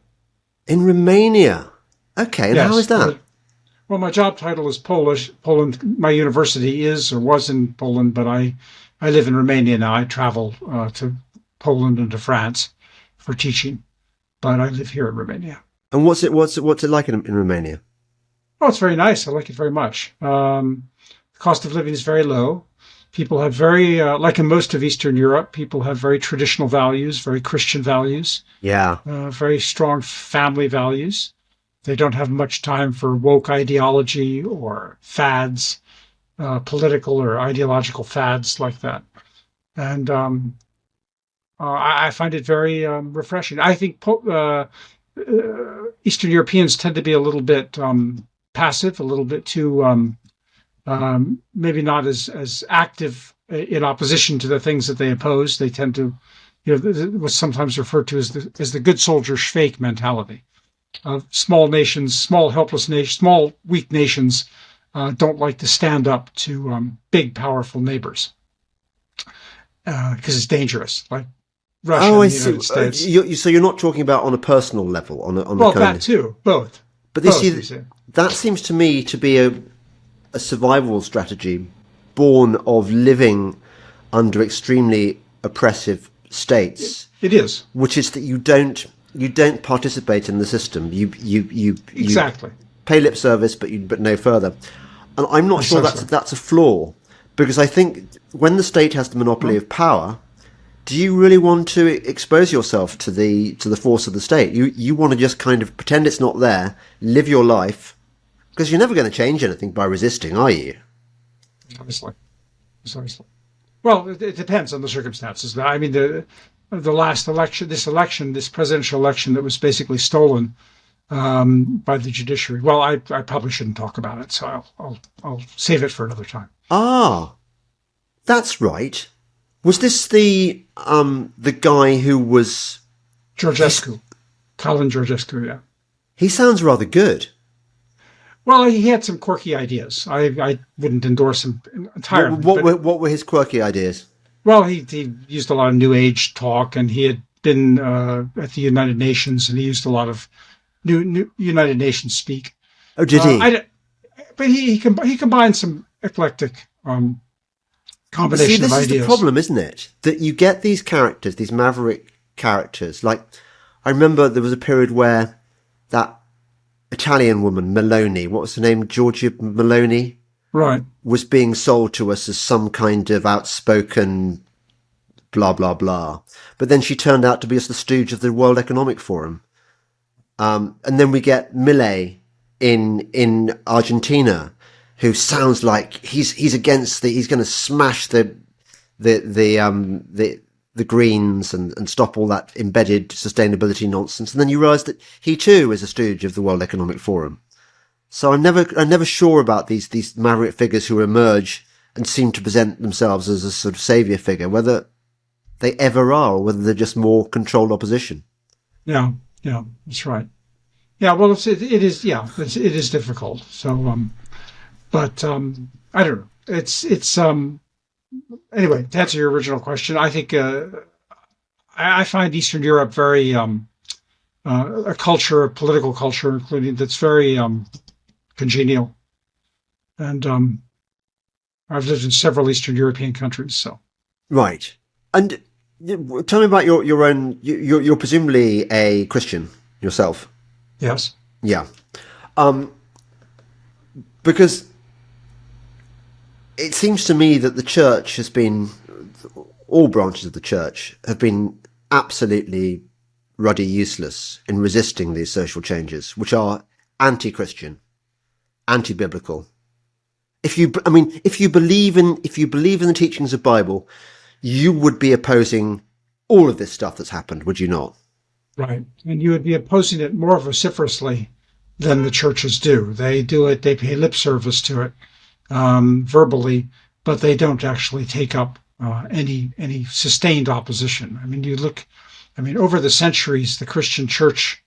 In Romania? Okay, and how is that? Well, my job title is Polish. Poland. My university is or was in Poland, but I live in Romania now. I travel to Poland and to France for teaching, but I live here in Romania. And what's it like in Romania? Oh, it's very nice. I like it very much. The cost of living is very low. People have very, like in most of Eastern Europe, people have very traditional values, very Christian values. Yeah. Very strong family values. They don't have much time for woke ideology or fads, political or ideological fads like that. And I find it very refreshing. I think Eastern Europeans tend to be a little bit passive, a little bit too maybe not as active in opposition to the things that they oppose. They tend to, what's sometimes referred to as the good soldier Schweik mentality. Small nations, small helpless nations, small weak nations don't like to stand up to big powerful neighbors because it's dangerous, like Russia and the United States. So you're not talking about on a personal level, on a well, that too, both. But that seems to me to be a survival strategy born of living under extremely oppressive states. It is. Which is that you don't participate in the system. You exactly pay lip service, but no further. And I'm not sure that's a flaw, because I think when the state has the monopoly of power, do you really want to expose yourself to the force of the state? You want to just kind of pretend it's not there, live your life, because you're never going to change anything by resisting, are you? Obviously. Well, it depends on the circumstances. I mean, the last election, this presidential election that was basically stolen by the judiciary. Well, I probably shouldn't talk about it, so I'll save it for another time. Ah, that's right. Was this the guy who was Georgescu, Colin Georgescu? Yeah. He sounds rather good. Well, he had some quirky ideas. I wouldn't endorse him entirely. What were his quirky ideas? Well, he used a lot of New Age talk, and he had been at the United Nations, and he used a lot of new United Nations speak. Oh, did he? But he combined some eclectic combination of ideas. This is the problem, isn't it? That you get these characters, these maverick characters. Like, I remember there was a period where that Italian woman, Meloni, what was her name? Giorgia Meloni? Right. Was being sold to us as some kind of outspoken blah, blah, blah. But then she turned out to be just the stooge of the World Economic Forum. And then we get Milei in Argentina, who sounds like he's against he's going to smash the Greens and stop all that embedded sustainability nonsense. And then you realise that he too is a stooge of the World Economic Forum. So I'm never sure about these maverick figures who emerge and seem to present themselves as a sort of saviour figure, whether they ever are or whether they're just more controlled opposition. Yeah, that's right. Yeah, well, it is difficult. So, but I don't know. It's anyway, to answer your original question, I think I find Eastern Europe very a political culture, including that's very congenial. And I've lived in several Eastern European countries, so. Right. And tell me about your own. You're presumably a Christian yourself. Yes. Yeah. Because it seems to me that the church has been, all branches of the church have been absolutely ruddy useless in resisting these social changes, which are anti-Christian, anti-biblical. If you believe in the teachings of the Bible, you would be opposing all of this stuff that's happened, would you not? Right. And you would be opposing it more vociferously than the churches do. They do it, they pay lip service to it verbally, but they don't actually take up any sustained opposition. I mean, over the centuries, the Christian church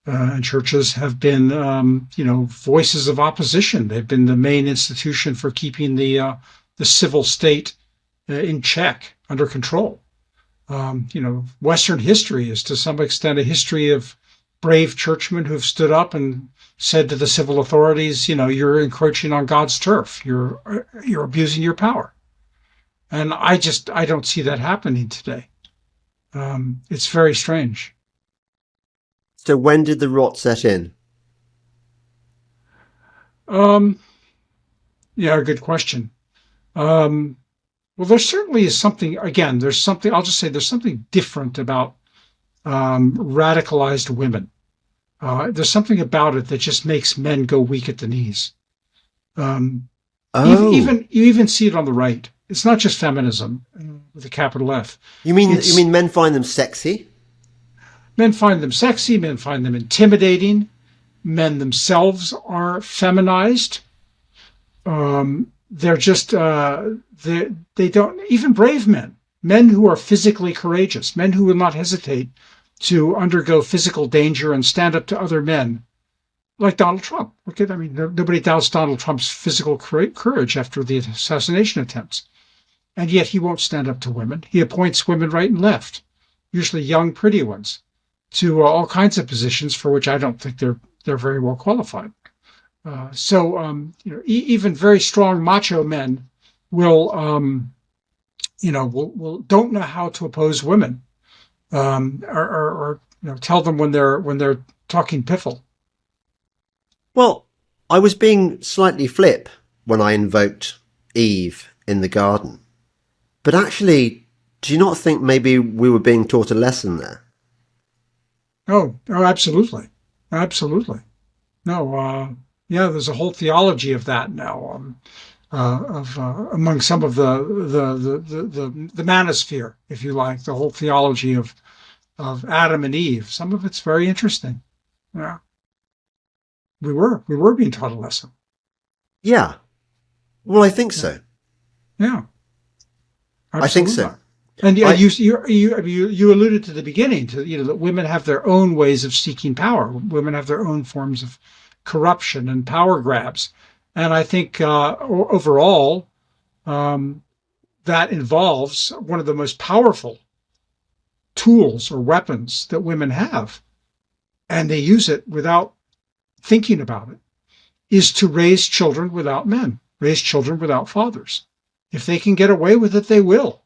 and churches have been, voices of opposition. They've been the main institution for keeping the civil state in check, under control. Western history is to some extent a history of brave churchmen who've stood up and said to the civil authorities, you're encroaching on God's turf. You're abusing your power. And I don't see that happening today. It's very strange. So when did the rot set in? Good question. Well, there certainly is something, again, there's something different about radicalized women. There's something about it that just makes men go weak at the knees. You even see it on the right. It's not just feminism with a capital F. You mean men find them sexy? Men find them sexy. Men find them intimidating. Men themselves are feminized. They're just they don't, even brave men who are physically courageous, men who will not hesitate to undergo physical danger and stand up to other men, like Donald Trump. Nobody doubts Donald Trump's physical courage after the assassination attempts, and yet he won't stand up to women. He appoints women right and left, usually young, pretty ones, to all kinds of positions for which I don't think they're they're very well qualified. Even very strong macho men will don't know how to oppose women, or tell them when they're talking piffle. Well, I was being slightly flip when I invoked Eve in the garden. But actually, do you not think maybe we were being taught a lesson there? Oh, absolutely. Absolutely. No, there's a whole theology of that now, among some of the manosphere, if you like, the whole theology of Adam and Eve. Some of it's very interesting. Yeah. We were being taught a lesson. Yeah. Well, I think so. Yeah. Absolutely. I think so. And you alluded to the beginning to that women have their own ways of seeking power. Women have their own forms of corruption and power grabs, and I think overall that involves one of the most powerful tools or weapons that women have, and they use it without thinking about it, is to raise children without men, raise children without fathers. If they can get away with it, they will.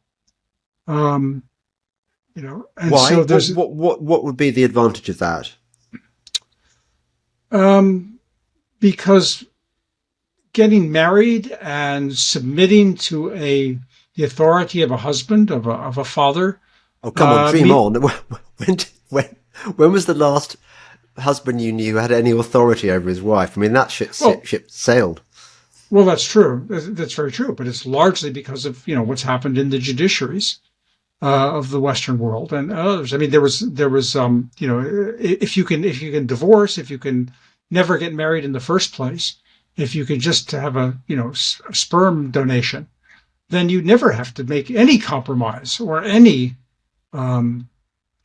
And why? So there's what would be the advantage of that? Because getting married and submitting to the authority of a husband, of a father. Oh, come on, dream on. When was the last husband you knew who had any authority over his wife? I mean, that ship sailed. Well, that's true. That's very true. But it's largely because of what's happened in the judiciaries of the Western world and others. I mean, there was if you can divorce, if you can never get married in the first place, if you can just have a sperm donation, then you never have to make any compromise or any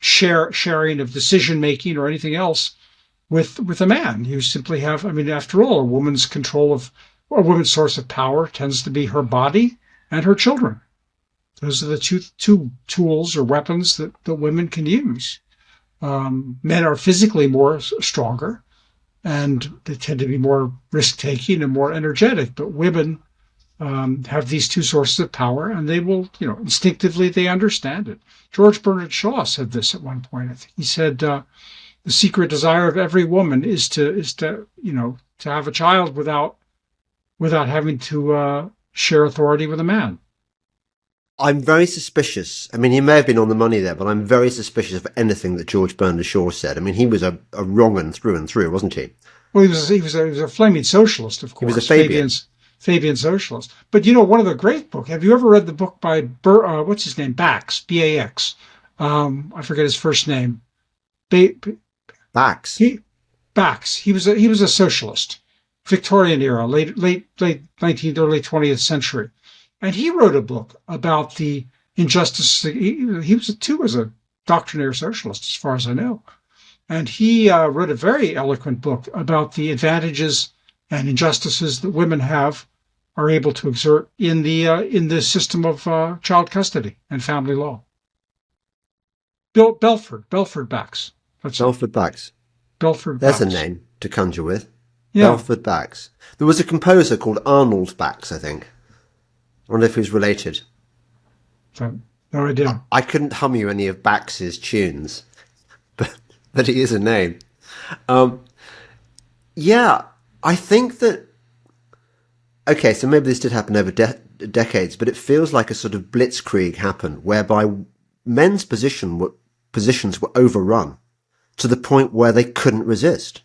sharing of decision making or anything else with a man. You simply have. I mean, after all, a woman's source of power tends to be her body and her children. Those are the two tools or weapons that women can use. Men are physically stronger, and they tend to be more risk-taking and more energetic. But women have these two sources of power, and they will, instinctively they understand it. George Bernard Shaw said this at one point. I think he said, "The secret desire of every woman is to have a child without having to share authority with a man." I'm very suspicious. I mean, he may have been on the money there, but I'm very suspicious of anything that George Bernard Shaw said. I mean, he was a wrong un and through, wasn't he? Well, he was a flaming socialist, of course. He was a Fabian. Fabian socialist. But one of the great books. Have you ever read the book by what's his name? Bax, B-A-X. I forget his first name. Bax. Bax. He was a socialist, Victorian era, late 19th, early 20th century. And he wrote a book about the injustice. He was too as a doctrinaire socialist, as far as I know. And he wrote a very eloquent book about the advantages and injustices that women are able to exert in the system of child custody and family law. Belford Bax. Belford Bax. Belford There's Bax. a name to conjure with. Yeah. Belford Bax. There was a composer called Arnold Bax, I think. I wonder if he's related. No idea. I couldn't hum you any of Bax's tunes, but he is a name. Yeah, I think that. Okay, so maybe this did happen over decades, but it feels like a sort of blitzkrieg happened, whereby men's positions were overrun to the point where they couldn't resist.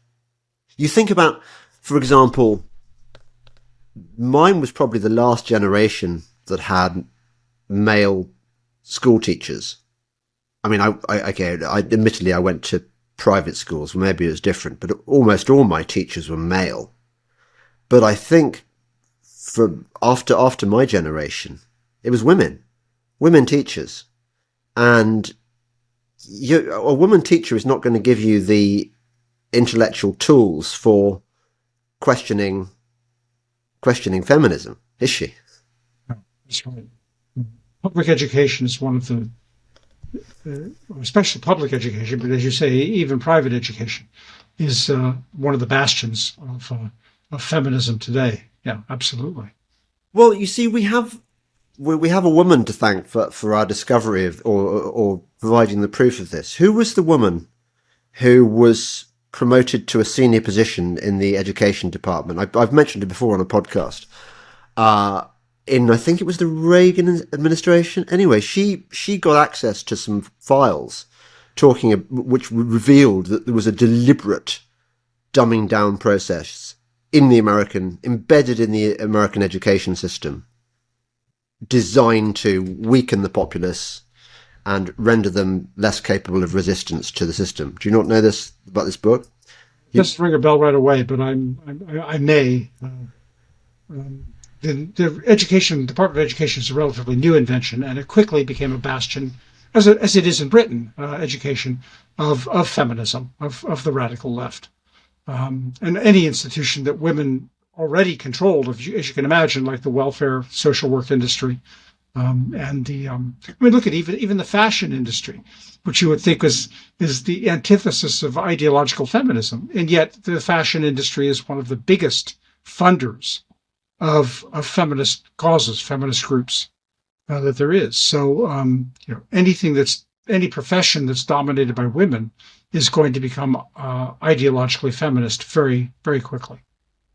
You think about, for example, mine was probably the last generation that had male school teachers. I mean, admittedly I went to private schools, maybe it was different, but almost all my teachers were male. But I think after my generation, it was women teachers. And a woman teacher is not going to give you the intellectual tools for questioning feminism, is she? That's right. Public education is one of the, especially public education, but as you say, even private education, is one of the bastions of feminism today. Yeah, absolutely. Well, you see, we have a woman to thank for our discovery of or providing the proof of this. Who was the woman who was promoted to a senior position in the education department? I've mentioned it before on a podcast. I think it was the Reagan administration. Anyway, she got access to some files which revealed that there was a deliberate dumbing down process embedded in the American education system, designed to weaken the populace and render them less capable of resistance to the system. Do you not know about this book? Just ring a bell right away, but I may. The Department of Education is a relatively new invention, and it quickly became a bastion, as it is in Britain, education of feminism, of the radical left. And any institution that women already controlled, as you can imagine, like the welfare, social work industry, and look at even the fashion industry, which you would think is the antithesis of ideological feminism, and yet the fashion industry is one of the biggest funders of feminist causes, feminist groups that there is. So any profession that's dominated by women is going to become ideologically feminist very, very quickly.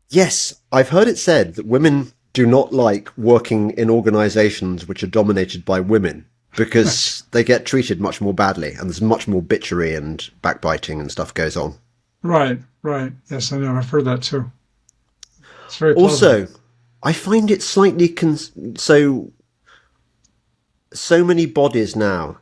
Yes, I've heard it said that women do not like working in organizations which are dominated by women because they get treated much more badly, and there's much more bitchery and backbiting and stuff goes on. Right. Yes, I know. I've heard that too. It's very also, I find it slightly so many bodies now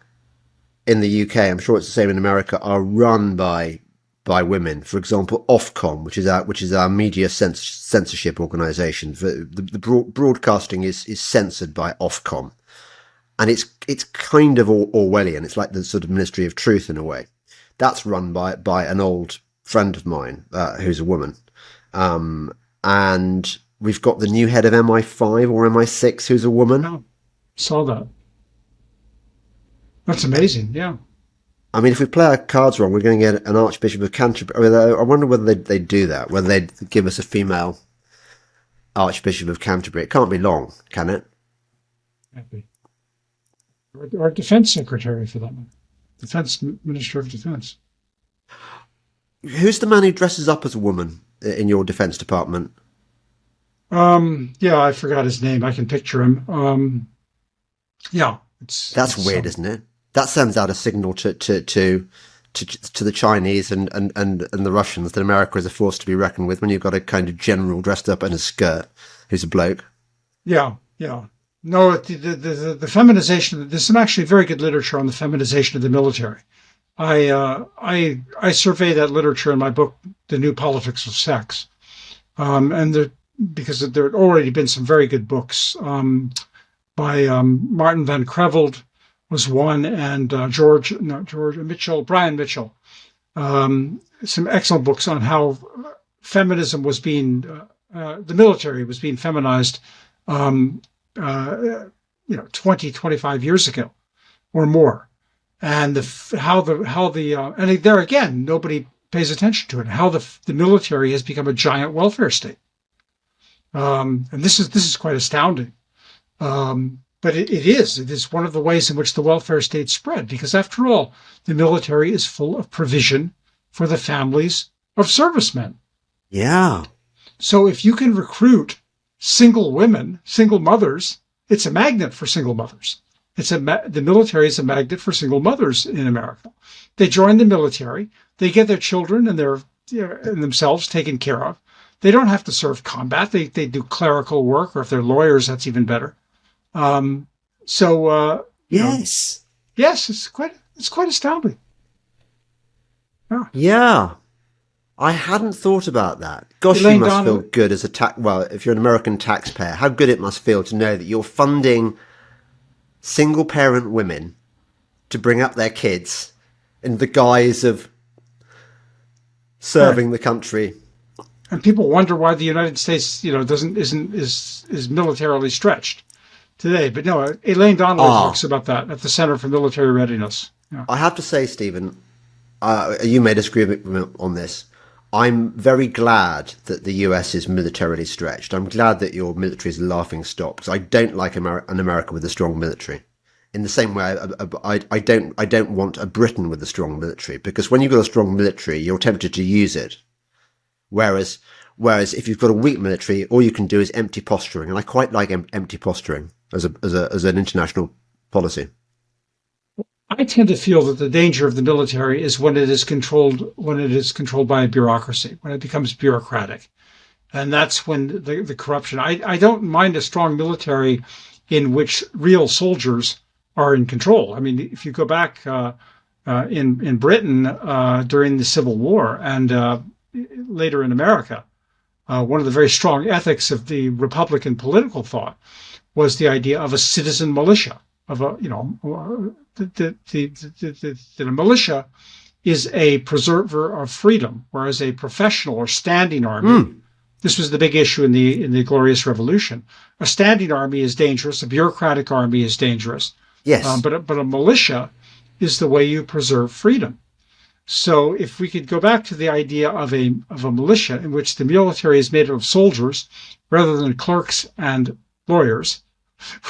in the UK, I'm sure it's the same in America, are run by women. For example, Ofcom, which is our media censorship organisation. The broadcasting is censored by Ofcom, and it's kind of Orwellian. It's like the sort of Ministry of Truth in a way. That's run by an old friend of mine who's a woman, and we've got the new head of MI5 or MI6 who's a woman. Oh, saw that. That's amazing. Yeah. I mean, if we play our cards wrong, we're going to get an Archbishop of Canterbury. I wonder whether they'd do that, whether they'd give us a female Archbishop of Canterbury. It can't be long, can it? Can't be. Or Defense Secretary, for that matter. Minister of Defense. Who's the man who dresses up as a woman in your Defense Department? Yeah, I forgot his name. I can picture him. Yeah. That's weird, isn't it? That sends out a signal to the Chinese and the Russians that America is a force to be reckoned with when you've got a kind of general dressed up in a skirt who's a bloke. Yeah. No, the feminization. There's some actually very good literature on the feminization of the military. I survey that literature in my book, The New Politics of Sex, because there had already been some very good books by Martin van Creveld was one, and Brian Mitchell. Some excellent books on how feminism was being, the military was being feminized, 20, 25 years ago or more. And and there again, nobody pays attention to it, how the military has become a giant welfare state. And this is quite astounding. But it is one of the ways in which the welfare state spread, because after all, the military is full of provision for the families of servicemen. Yeah. So if you can recruit single women, single mothers, it's a magnet for single mothers. The military is a magnet for single mothers in America. They join the military, they get their children and and themselves taken care of. They don't have to serve combat. They do clerical work, or if they're lawyers, that's even better. Yes, it's quite astounding. Yeah. I hadn't thought about that. Gosh, you must feel good as if you're an American taxpayer, how good it must feel to know that you're funding single parent women to bring up their kids in the guise of serving the country. And people wonder why the United States, is militarily stretched today. But no, Elaine Donnelly talks about that at the Center for Military Readiness. Yeah. I have to say, Stephen, you may disagree with me on this. I'm very glad that the US is militarily stretched. I'm glad that your military is a laughing stock, because I don't like an America with a strong military. In the same way, I don't want a Britain with a strong military, because when you've got a strong military, you're tempted to use it. Whereas if you've got a weak military, all you can do is empty posturing, and I quite like empty posturing as an international policy. I tend to feel that the danger of the military is when it is controlled by a bureaucracy, when it becomes bureaucratic. And that's when the corruption. I don't mind a strong military in which real soldiers are in control. I mean, if you go back in Britain during the Civil War and later in America, one of the very strong ethics of the Republican political thought was the idea of a citizen militia, of a, that a militia is a preserver of freedom, whereas a professional or standing army, this was the big issue in the Glorious Revolution. A standing army is dangerous. A bureaucratic army is dangerous. Yes. But a militia is the way you preserve freedom. So if we could go back to the idea of a militia in which the military is made up of soldiers rather than clerks and lawyers,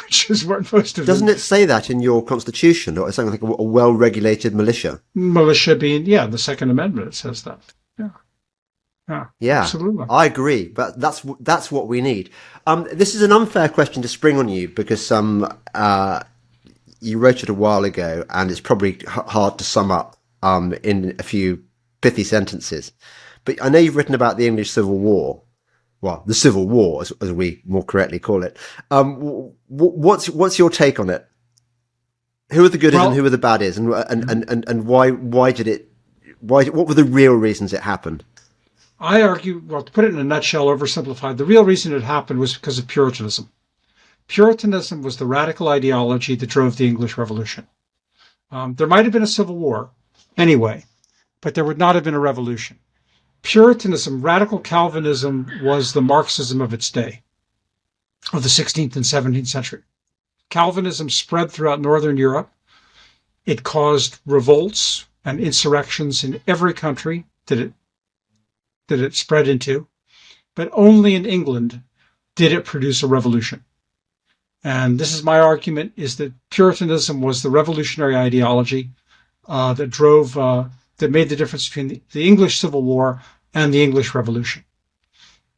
which is what most of Doesn't it say that in your constitution, or something like a well-regulated militia? Militia being, the Second Amendment, it says that. Yeah, absolutely. I agree, but that's what we need. This is an unfair question to spring on you, because you wrote it a while ago, and it's probably hard to sum up in a few pithy sentences. But I know you've written about the English Civil War. Well, the Civil War, as we more correctly call it. What's your take on it? Who are the goodies and who are the baddies, and why did it? What were the real reasons it happened? I argue, well, to put it in a nutshell, oversimplified, the real reason it happened was because of Puritanism. Puritanism was the radical ideology that drove the English Revolution. There might have been a civil war anyway, but there would not have been a revolution. Puritanism, radical Calvinism, was the Marxism of its day, of the 16th and 17th century. Calvinism spread throughout Northern Europe. It caused revolts and insurrections in every country that it spread into, but only in England did it produce a revolution. And this is my argument, is that Puritanism was the revolutionary ideology that made the difference between the English Civil War and the English Revolution.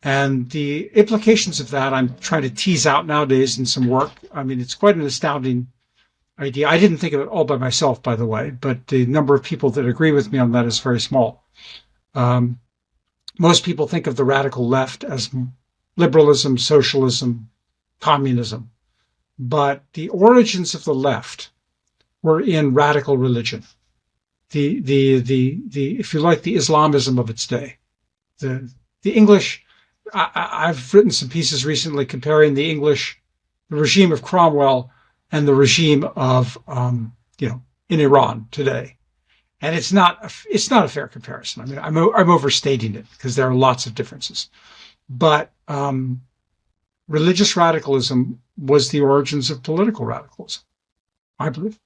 And the implications of that I'm trying to tease out nowadays in some work. I mean, it's quite an astounding idea. I didn't think of it all by myself, by the way, but the number of people that agree with me on that is very small. Most people think of the radical left as liberalism, socialism, communism. But the origins of the left were in radical religion. The if you like, the Islamism of its day. The English, I've written some pieces recently comparing the regime of Cromwell and the regime of, in Iran today. And it's not a fair comparison. I mean, I'm overstating it because there are lots of differences. But religious radicalism was the origins of political radicalism, I believe.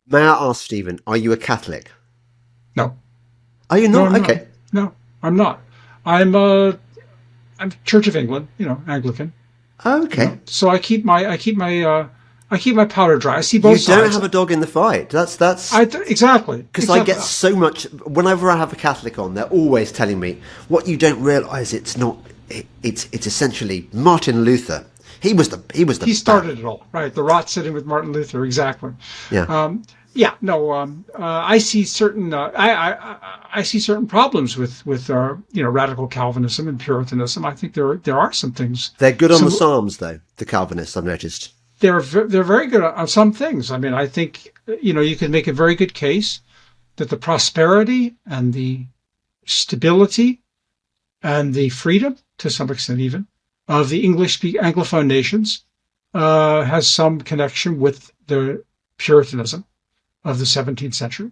May I ask, Stephen, are you a Catholic? No. Are you not? No, I'm okay. Not. No, I'm not. I'm Church of England, Anglican. Okay. So I keep my powder dry. I see both sides. You don't have a dog in the fight. That's exactly. Because I get so much. Whenever I have a Catholic on, they're always telling me what you don't realise. It's not. It's essentially Martin Luther. He started it all, right? The rot sitting with Martin Luther, exactly. Yeah. I see certain I see certain problems with radical Calvinism and Puritanism. I think there are some things. They're good on the Psalms, though. The Calvinists, I've noticed. They're very good on some things. I mean, I think you can make a very good case that the prosperity and the stability and the freedom, to some extent even, of the English-speaking Anglophone nations has some connection with the Puritanism of the 17th century.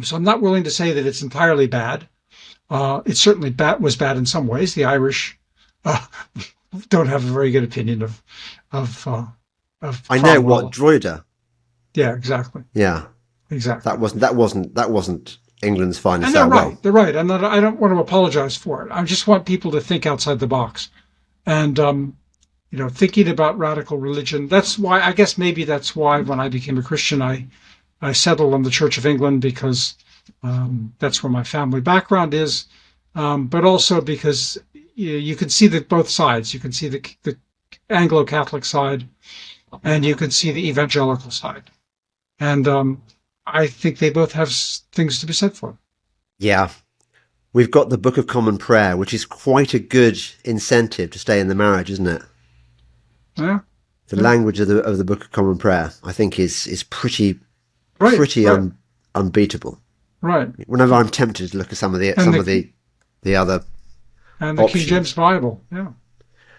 So I'm not willing to say that it's entirely bad. It certainly was bad in some ways. The Irish don't have a very good opinion of I know what Droider. Yeah, exactly. Yeah, exactly. That wasn't England's finest And they're that right. well. They're right. I don't want to apologize for it. I just want people to think outside the box. And, thinking about radical religion. That's why, I guess maybe that's why when I became a Christian, I settled on the Church of England, because that's where my family background is. But also because you can see both sides. You can see the Anglo-Catholic side, and you can see the evangelical side. And I think they both have things to be said for. Yeah. We've got the Book of Common Prayer, which is quite a good incentive to stay in the marriage, isn't it? Yeah. The language of the Book of Common Prayer, I think, is pretty unbeatable. Right. Whenever I'm tempted to look at some of the other and the options. King James Bible, yeah.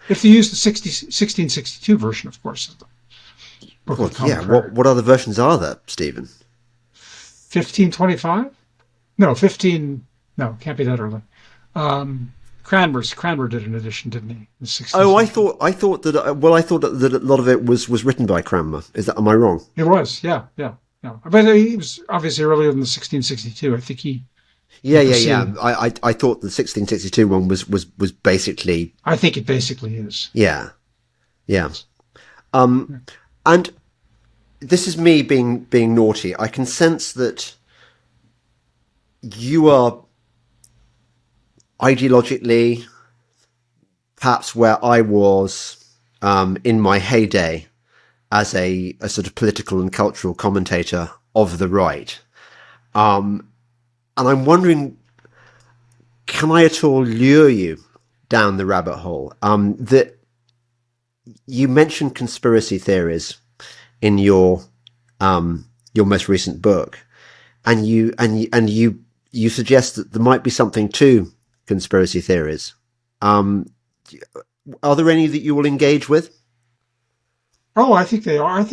If you use the 1662 version, of course, of the Book of Common Prayer. What other versions are there, Stephen? 1525? No, 15. No, can't be that early. Cranmer did an edition, didn't he? In 1660. Oh, I thought that a lot of it was written by Cranmer. Am I wrong? It was, yeah. But he was obviously earlier than the 1662. I think he. Yeah. I thought the 1662 one was basically. I think it basically is. Yeah. And this is me being naughty. I can sense that you are ideologically perhaps where I was in my heyday as a sort of political and cultural commentator of the right. And I'm wondering, can I at all lure you down the rabbit hole? That you mentioned conspiracy theories in your most recent book, and you suggest that there might be something to conspiracy theories. Are there any that you will engage with? Oh, I think they are. I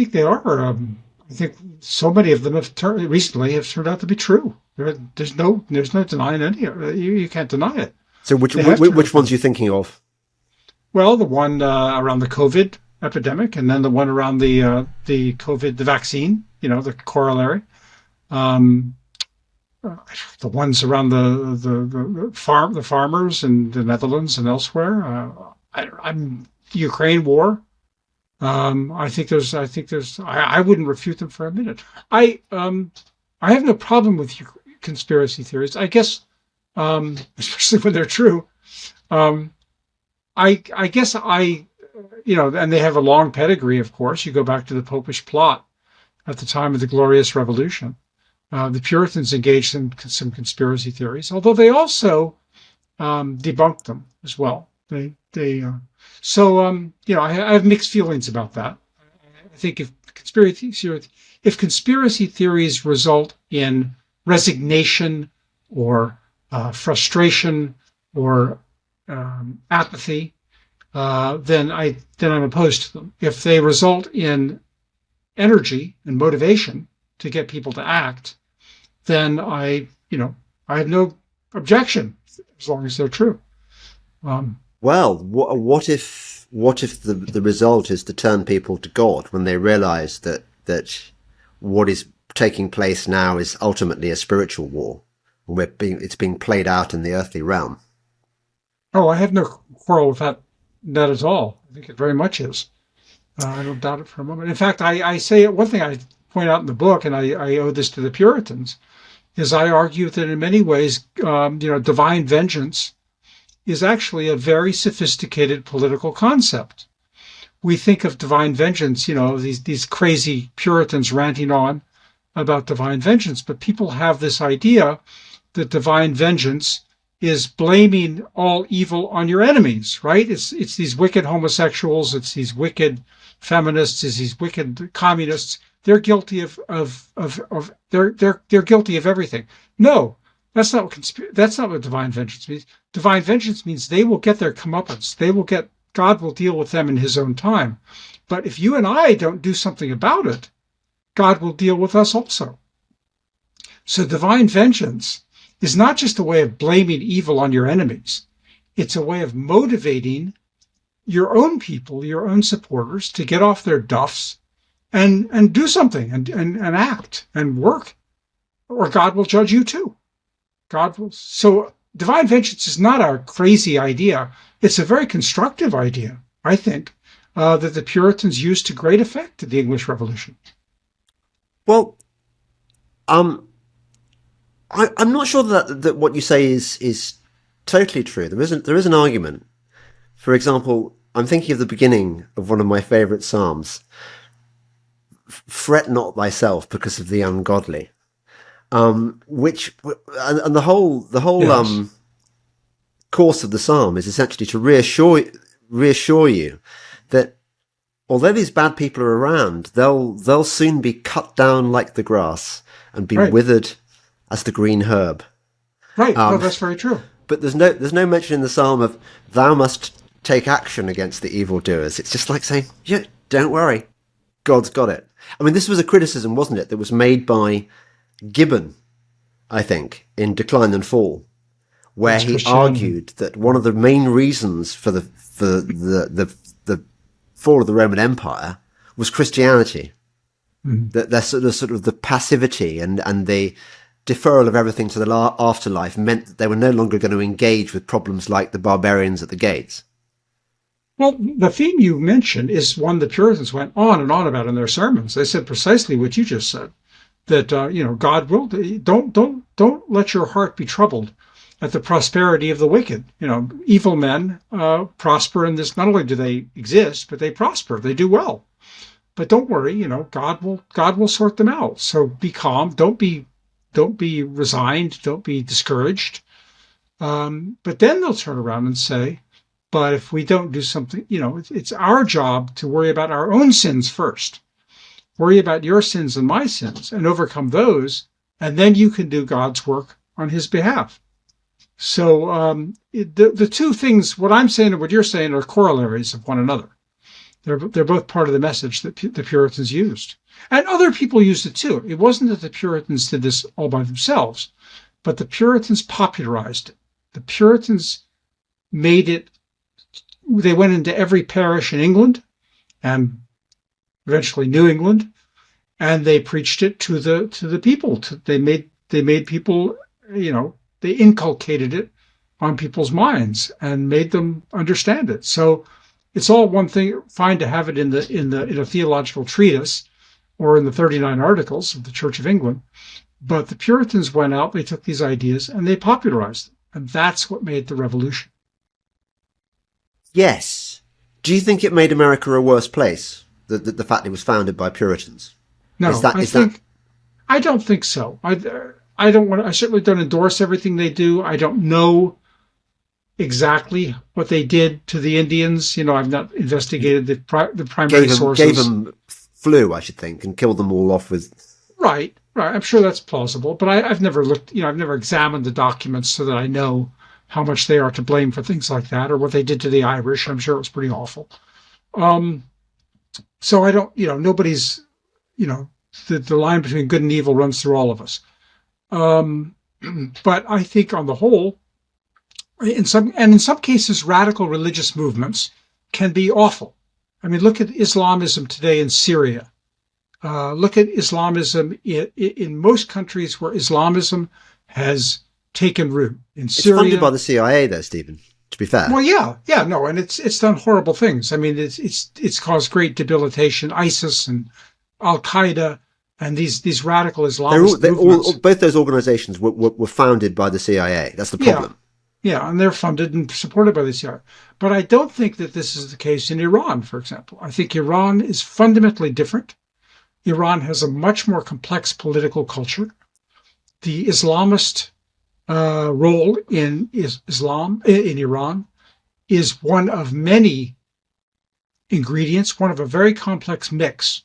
think so many of them recently have turned out to be true. There's no denying any. You can't deny it. So which ones are you thinking of? Well, the one around the COVID epidemic, and then the one around the COVID, the vaccine. The corollary. The ones around the farmers in the Netherlands and elsewhere. I'm Ukraine war. I wouldn't refute them for a minute. I have no problem with conspiracy theories. I guess, especially when they're true. I guess and they have a long pedigree, of course. You go back to the Popish plot at the time of the Glorious Revolution. The Puritans engaged in some conspiracy theories, although they also debunked them as well. I have mixed feelings about that. I think if conspiracy theories result in resignation or frustration or apathy, then I'm opposed to them. If they result in energy and motivation to get people to act, then I have no objection as long as they're true. Well, what if the result is to turn people to God when they realise that what is taking place now is ultimately a spiritual war, and it's being played out in the earthly realm? Oh, I have no quarrel with that at all. I think it very much is. I don't doubt it for a moment. In fact, I say one thing I point out in the book, and I owe this to the Puritans, is I argue that in many ways, divine vengeance is actually a very sophisticated political concept. We think of divine vengeance, these crazy Puritans ranting on about divine vengeance, but people have this idea that divine vengeance is blaming all evil on your enemies, right? It's these wicked homosexuals, it's these wicked feminists, it's these wicked communists. They're guilty they're guilty of everything. No, that's not what divine vengeance means. Divine vengeance means they will get their comeuppance. God will deal with them in his own time. But if you and I don't do something about it, God will deal with us also. So divine vengeance is not just a way of blaming evil on your enemies. It's a way of motivating your own people, your own supporters, to get off their duffs and do something and act and work, or God will judge you too. God will. So divine vengeance is not a crazy idea. It's a very constructive idea, I think, that the Puritans used to great effect in the English Revolution. Well, I'm not sure that what you say is totally true. There is an argument. For example, I'm thinking of the beginning of one of my favourite psalms. Fret not thyself because of the ungodly. Which and the whole Yes. course of the psalm is essentially to reassure you that although these bad people are around, they'll soon be cut down like the grass and be Right. withered as the green herb. Right. No, that's very true. But there's no mention in the psalm of thou must take action against the evildoers. It's just like saying, yeah, don't worry, God's got it. I mean, this was a criticism, wasn't it, that was made by Gibbon, I think, in Decline and Fall, where That's he Christianity. argued that one of the main reasons for the fall of the Roman Empire was Christianity. That their sort of the passivity and the deferral of everything to the afterlife meant that they were no longer going to engage with problems like the barbarians at the gates. Well, the theme you mentioned is one the Puritans went on and on about in their sermons. They said precisely what you just said, that God will don't let your heart be troubled at the prosperity of the wicked. Evil men prosper in this. Not only do they exist, but they prosper. They do well. But don't worry, God will sort them out. So be calm. Don't be resigned. Don't be discouraged. But then they'll turn around and say, but if we don't do something, it's our job to worry about our own sins first. Worry about your sins and my sins and overcome those, and then you can do God's work on his behalf. So the two things, what I'm saying and what you're saying, are corollaries of one another. They're both part of the message that the Puritans used. And other people used it too. It wasn't that the Puritans did this all by themselves, but the Puritans popularized it. The Puritans made it. They went into every parish in England and eventually New England, and they preached it to the people. They made people, they inculcated it on people's minds and made them understand it. So it's all one thing, fine to have it in a theological treatise or in the 39 Articles of the Church of England, but the Puritans went out, they took these ideas and they popularized them, and that's what made the revolution. Yes. Do you think it made America a worse place? The fact it was founded by Puritans? No, I don't think so. I certainly don't endorse everything they do. I don't know exactly what they did to the Indians. I've not investigated the primary sources. Gave them flu, I should think, and killed them all off with. Right. I'm sure that's plausible, but I've never looked. I've never examined the documents so that I know how much they are to blame for things like that, or what they did to the Irish. I'm sure it was pretty awful. So I don't. Nobody's. The line between good and evil runs through all of us. But I think on the whole, in some cases, radical religious movements can be awful. I mean, look at Islamism today in Syria. Look at Islamism in most countries where Islamism has taken root. In Syria, it's funded by the CIA, though, Stephen. To be fair. Well, yeah, no, and it's done horrible things. I mean, it's caused great debilitation. ISIS and Al Qaeda and these radical Islamist movements. Both those organizations were founded by the CIA. That's the problem. Yeah, and they're funded and supported by the CIA. But I don't think that this is the case in Iran, for example. I think Iran is fundamentally different. Iran has a much more complex political culture. The Islamist role in Islam in Iran is one of many ingredients, one of a very complex mix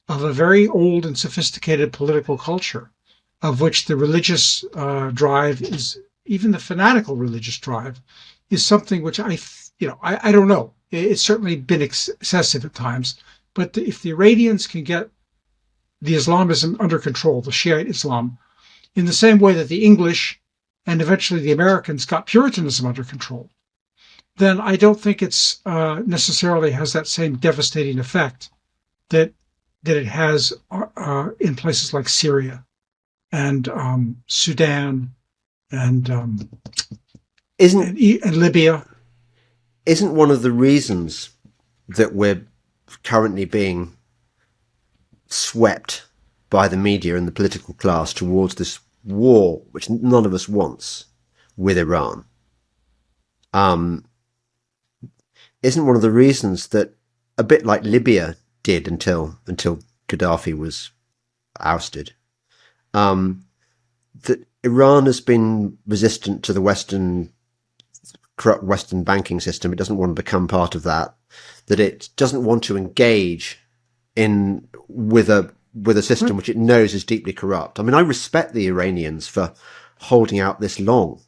of a very old and sophisticated political culture, of which the religious drive is, even the fanatical religious drive, is something which I don't know. It's certainly been excessive at times, but if the Iranians can get the Islamism under control, the Shiite Islam, in the same way that the English and eventually the Americans got Puritanism under control, then I don't think it's necessarily has that same devastating effect that it has in places like Syria and Sudan and Isn't and Libya. isn't one of the reasons that we're currently being swept by the media and the political class towards this war, which none of us wants, with Iran? Isn't one of the reasons that, a bit like Libya did until Gaddafi was ousted, that Iran has been resistant to the corrupt Western banking system? It doesn't want to become part of that. That it doesn't want to engage with a system which it knows is deeply corrupt. I mean, I respect the Iranians for holding out this long,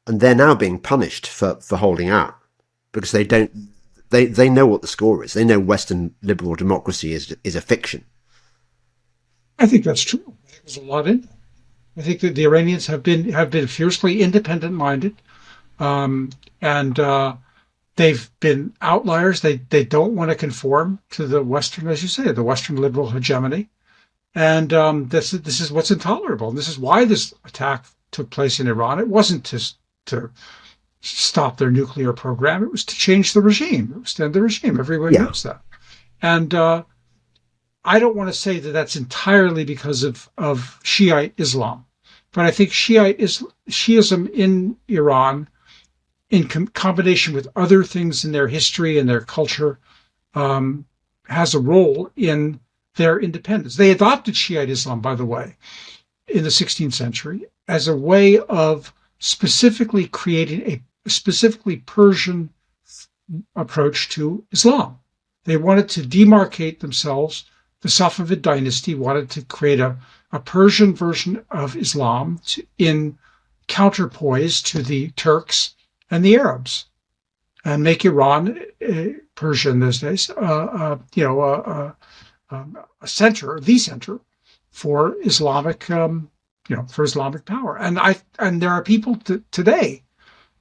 and they're now being punished for holding out because they know what the score is. They know Western liberal democracy is a fiction. I think that's true. There's a lot in that. I think that the Iranians have been fiercely independent-minded, and they've been outliers. They don't want to conform to the Western, as you say, the Western liberal hegemony, and this is what's intolerable. And this is why this attack took place in Iran. It wasn't to stop their nuclear program. It was to change the regime. It was to end the regime. Everyone knows that, and I don't want to say that that's entirely because of Shiite Islam, but I think Shiism in Iran, in combination with other things in their history and their culture, has a role in their independence. They adopted Shiite Islam, by the way, in the 16th century as a way of specifically creating a specifically Persian approach to Islam. They wanted to demarcate themselves. The Safavid dynasty wanted to create a Persian version of Islam in counterpoise to the Turks and the Arabs, and make Iran, Persia in those days, a center, the center for Islamic, for Islamic power. And there are people today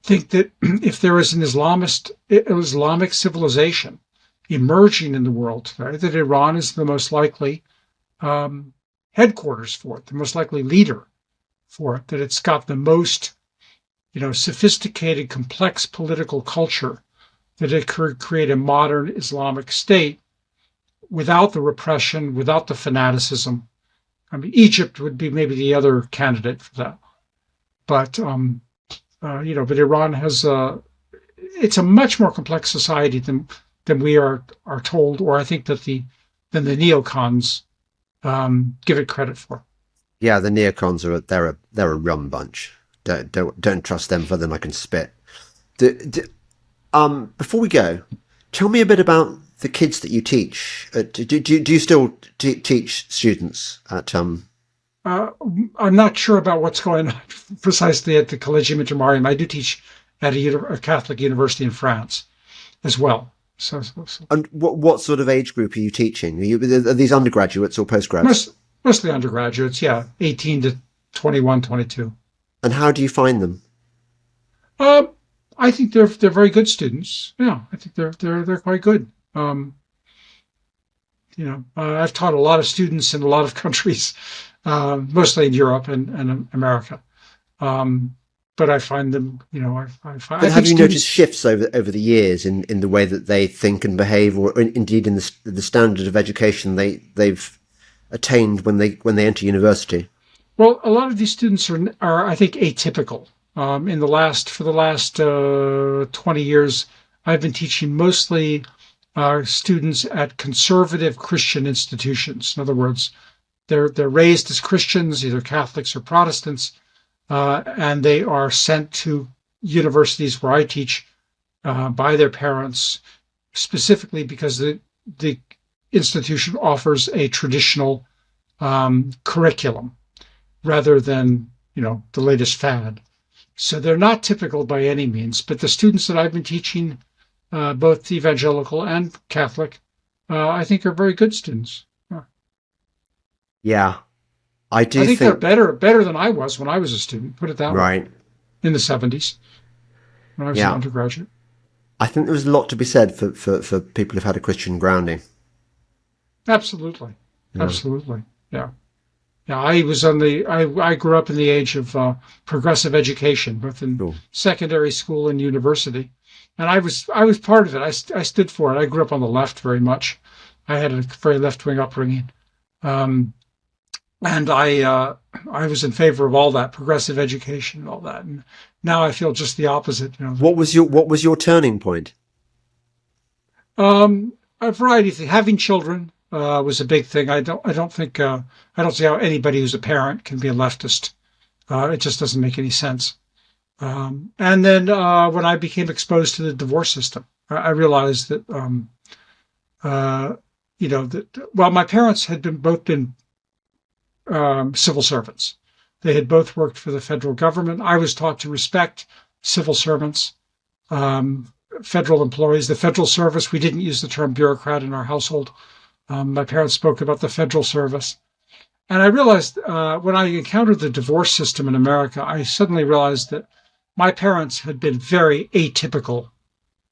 think that if there is an Islamic civilization emerging in the world today, that Iran is the most likely headquarters for it, the most likely leader for it, that it's got the most, sophisticated, complex political culture, that it could create a modern Islamic state without the repression, without the fanaticism. I mean, Egypt would be maybe the other candidate for that. But, but Iran has it's a much more complex society than we are told, or I think than the neocons give it credit for. Yeah, the neocons they're a rum bunch. Don't trust them further than I can spit. Before we go, tell me a bit about the kids that you teach. Do you still teach students at? I'm not sure about what's going on precisely at the Collegium Intermarium. I do teach at a Catholic university in France as well. So. And what sort of age group are you teaching? Are these undergraduates or postgrads? Mostly undergraduates, yeah, 18 to 21, 22. And how do you find them? I think they're very good students. Yeah, I think they're quite good. I've taught a lot of students in a lot of countries, mostly in Europe and America. But I find them, But have you noticed shifts over the years in the way that they think and behave, or indeed in the standard of education they've attained when they enter university? Well, a lot of these students are I think atypical. For the last 20 years, I've been teaching mostly students at conservative Christian institutions. In other words, they're raised as Christians, either Catholics or Protestants. And they are sent to universities where I teach by their parents, specifically because the institution offers a traditional curriculum rather than the latest fad. So they're not typical by any means. But the students that I've been teaching, both evangelical and Catholic, I think are very good students. Yeah. I think they're better than I was when I was a student, put it that way. Right. In the 70s, when I was an undergraduate. I think there was a lot to be said for people who've had a Christian grounding. Absolutely. Yeah. Absolutely. Yeah. Yeah, I grew up in the age of progressive education, both in Cool. secondary school and university. And I was part of it. I stood for it. I grew up on the left very much. I had a very left-wing upbringing. And I was in favor of all that progressive education and all that. And now I feel just the opposite. What was your turning point? A variety of things. Having children was a big thing. I don't see how anybody who's a parent can be a leftist. It just doesn't make any sense. And then when I became exposed to the divorce system, I realized that my parents had both been civil servants. They had both worked for the federal government. I was taught to respect civil servants, federal employees. The federal service, we didn't use the term bureaucrat in our household. My parents spoke about the federal service. And I realized when I encountered the divorce system in America, I suddenly realized that my parents had been very atypical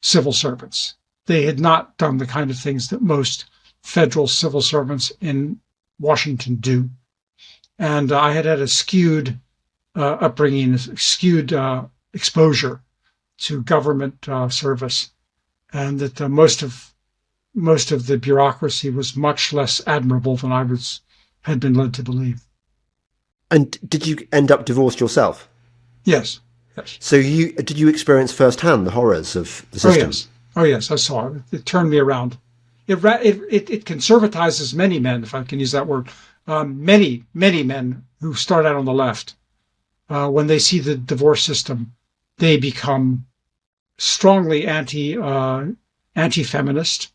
civil servants. They had not done the kind of things that most federal civil servants in Washington do. And I had a skewed upbringing, skewed exposure to government service, and that most of the bureaucracy was much less admirable than I had been led to believe. And did you end up divorced yourself? Yes. So did you experience firsthand the horrors of the system? Oh yes, I saw it. It turned me around. It conservatizes many men, if I can use that word. Many men who start out on the left, when they see the divorce system, they become strongly anti-feminist,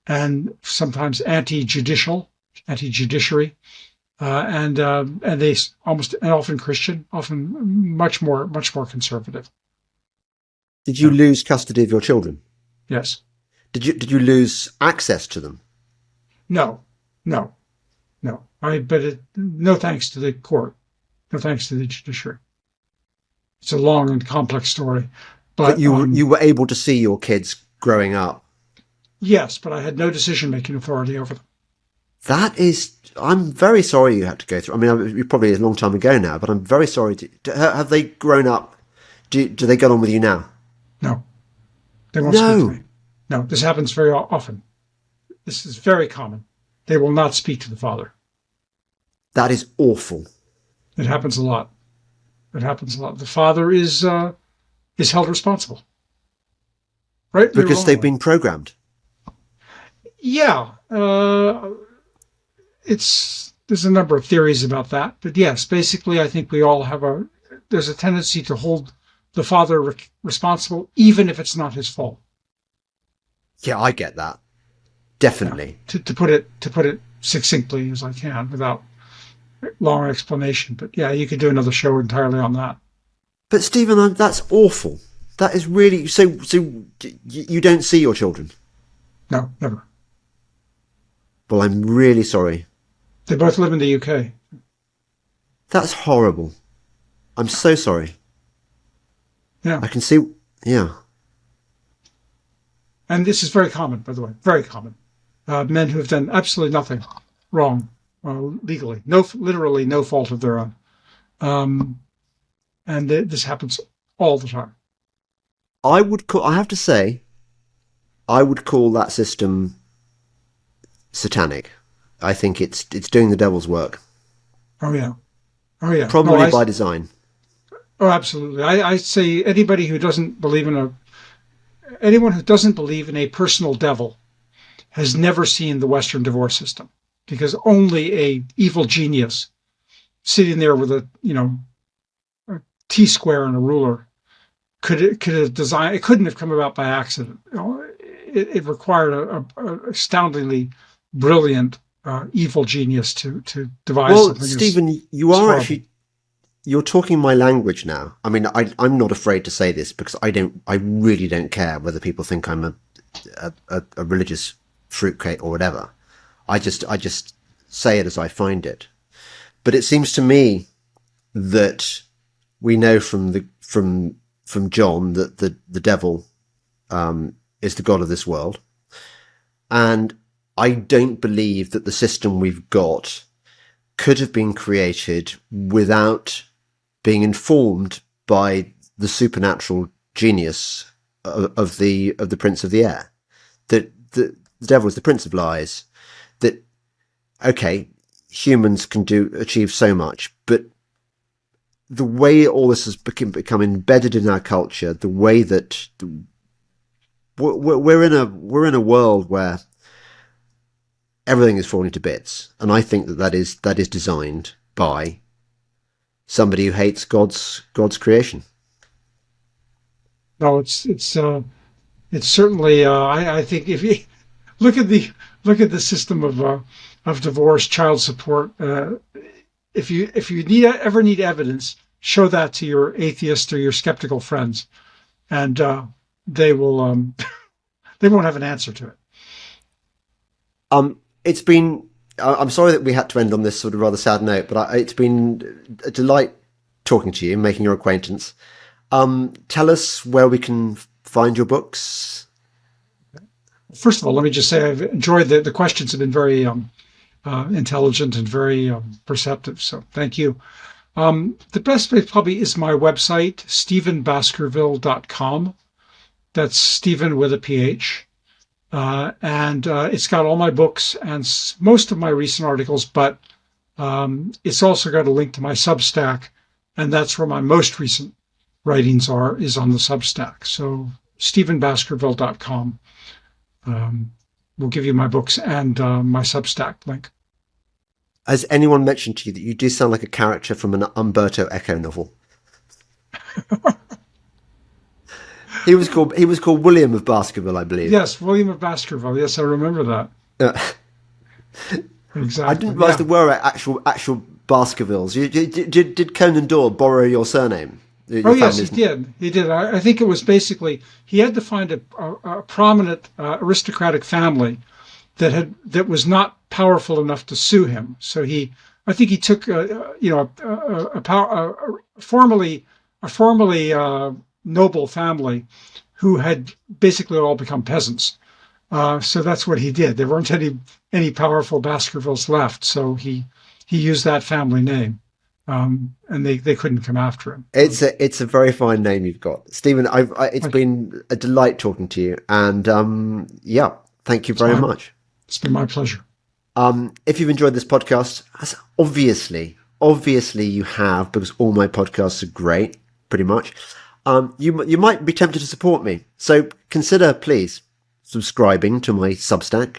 and sometimes anti-judiciary, and they often Christian, often much more conservative. Did you lose custody of your children? Yes. Did you lose access to them? No. No thanks to the court. No thanks to the judiciary. It's a long and complex story. But you were able to see your kids growing up? Yes, but I had no decision-making authority over them. I'm very sorry you had to go through. I mean, probably a long time ago now, but I'm very sorry. Have they grown up? Do they get on with you now? No. They won't speak to me. No, this happens very often. This is very common. They will not speak to the father. That is awful. It happens a lot. The father is held responsible. Right? Because they've been programmed. Yeah. There's a number of theories about that. But yes, basically I think we all there's a tendency to hold the father responsible, even if it's not his fault. Yeah, I get that. Definitely. Yeah. To put it succinctly as I can without long explanation. But yeah, you could do another show entirely on that. But Stephen, that's awful. That is really so. You don't see your children? No, never. Well, I'm really sorry. They both live in the UK. That's horrible. I'm so sorry. Yeah. I can see. Yeah. And this is very common, by the way. Very common. Men who have done absolutely nothing wrong legally. Literally no fault of their own. And this happens all the time. I have to say, I would call that system satanic. I think it's doing the devil's work. Oh yeah. Probably by design. Oh, absolutely. I say anyone who doesn't believe in a personal devil has never seen the Western divorce system, because only a evil genius sitting there with a T-square and a ruler could have designed. It couldn't have come about by accident. It required a astoundingly brilliant evil genius to devise something. Well, Stephen, you're talking my language now. I mean, I'm not afraid to say this because I really don't care whether people think I'm a religious fruitcake or whatever. I just say it as I find it. But it seems to me that we know from John that the devil is the god of this world, and I don't believe that the system we've got could have been created without being informed by the supernatural genius of the prince of the air. That the devil is the prince of lies. That, okay, humans can achieve so much, but the way all this has become embedded in our culture, the way that we're in a world where everything is falling to bits, and I think that is designed by somebody who hates God's creation. No, it's certainly. I think if you look at the system of divorce, child support, if you ever need evidence, show that to your atheist or your skeptical friends, and they will they won't have an answer to it. It's been. I'm sorry that we had to end on this sort of rather sad note, but it's been a delight talking to you, making your acquaintance. Tell us where we can find your books. First of all, let me just say I've enjoyed the questions have been very intelligent and very perceptive. So thank you. The best place probably is my website, stephenbaskerville.com. That's Stephen with a PH. And it's got all my books and most of my recent articles, but it's also got a link to my Substack, and that's where my most recent writings is on the Substack. So stephenbaskerville.com will give you my books and my Substack link. Has anyone mentioned to you that you do sound like a character from an Umberto Eco novel? He was called William of Baskerville, I believe. Yes, William of Baskerville. Yes, I remember that. Exactly. I didn't realize there were actual Baskervilles. Did Conan Doyle borrow your surname? Yes, he did. He did. I think it was basically he had to find a prominent aristocratic family that was not powerful enough to sue him. So I think he took a formerly noble family who had basically all become peasants. So that's what he did. There weren't any powerful Baskervilles left, so he used that family name, and they couldn't come after him. It's a very fine name you've got, Stephen. It's been a delight talking to you, and thank you very much. It's been my pleasure. If you've enjoyed this podcast, as obviously you have, because all my podcasts are great, pretty much. You might be tempted to support me, so consider, please, subscribing to my Substack,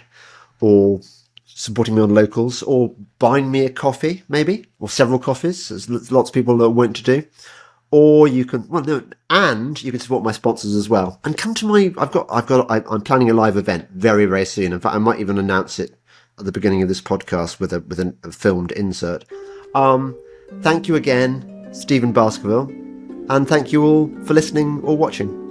or supporting me on Locals, or buying me a coffee, maybe, or several coffees, as lots of people are wont to do. Or you can, and you can support my sponsors as well. And come to I'm planning a live event very, very soon. In fact, I might even announce it at the beginning of this podcast with a filmed insert. Thank you again, Stephen Baskerville. And thank you all for listening or watching.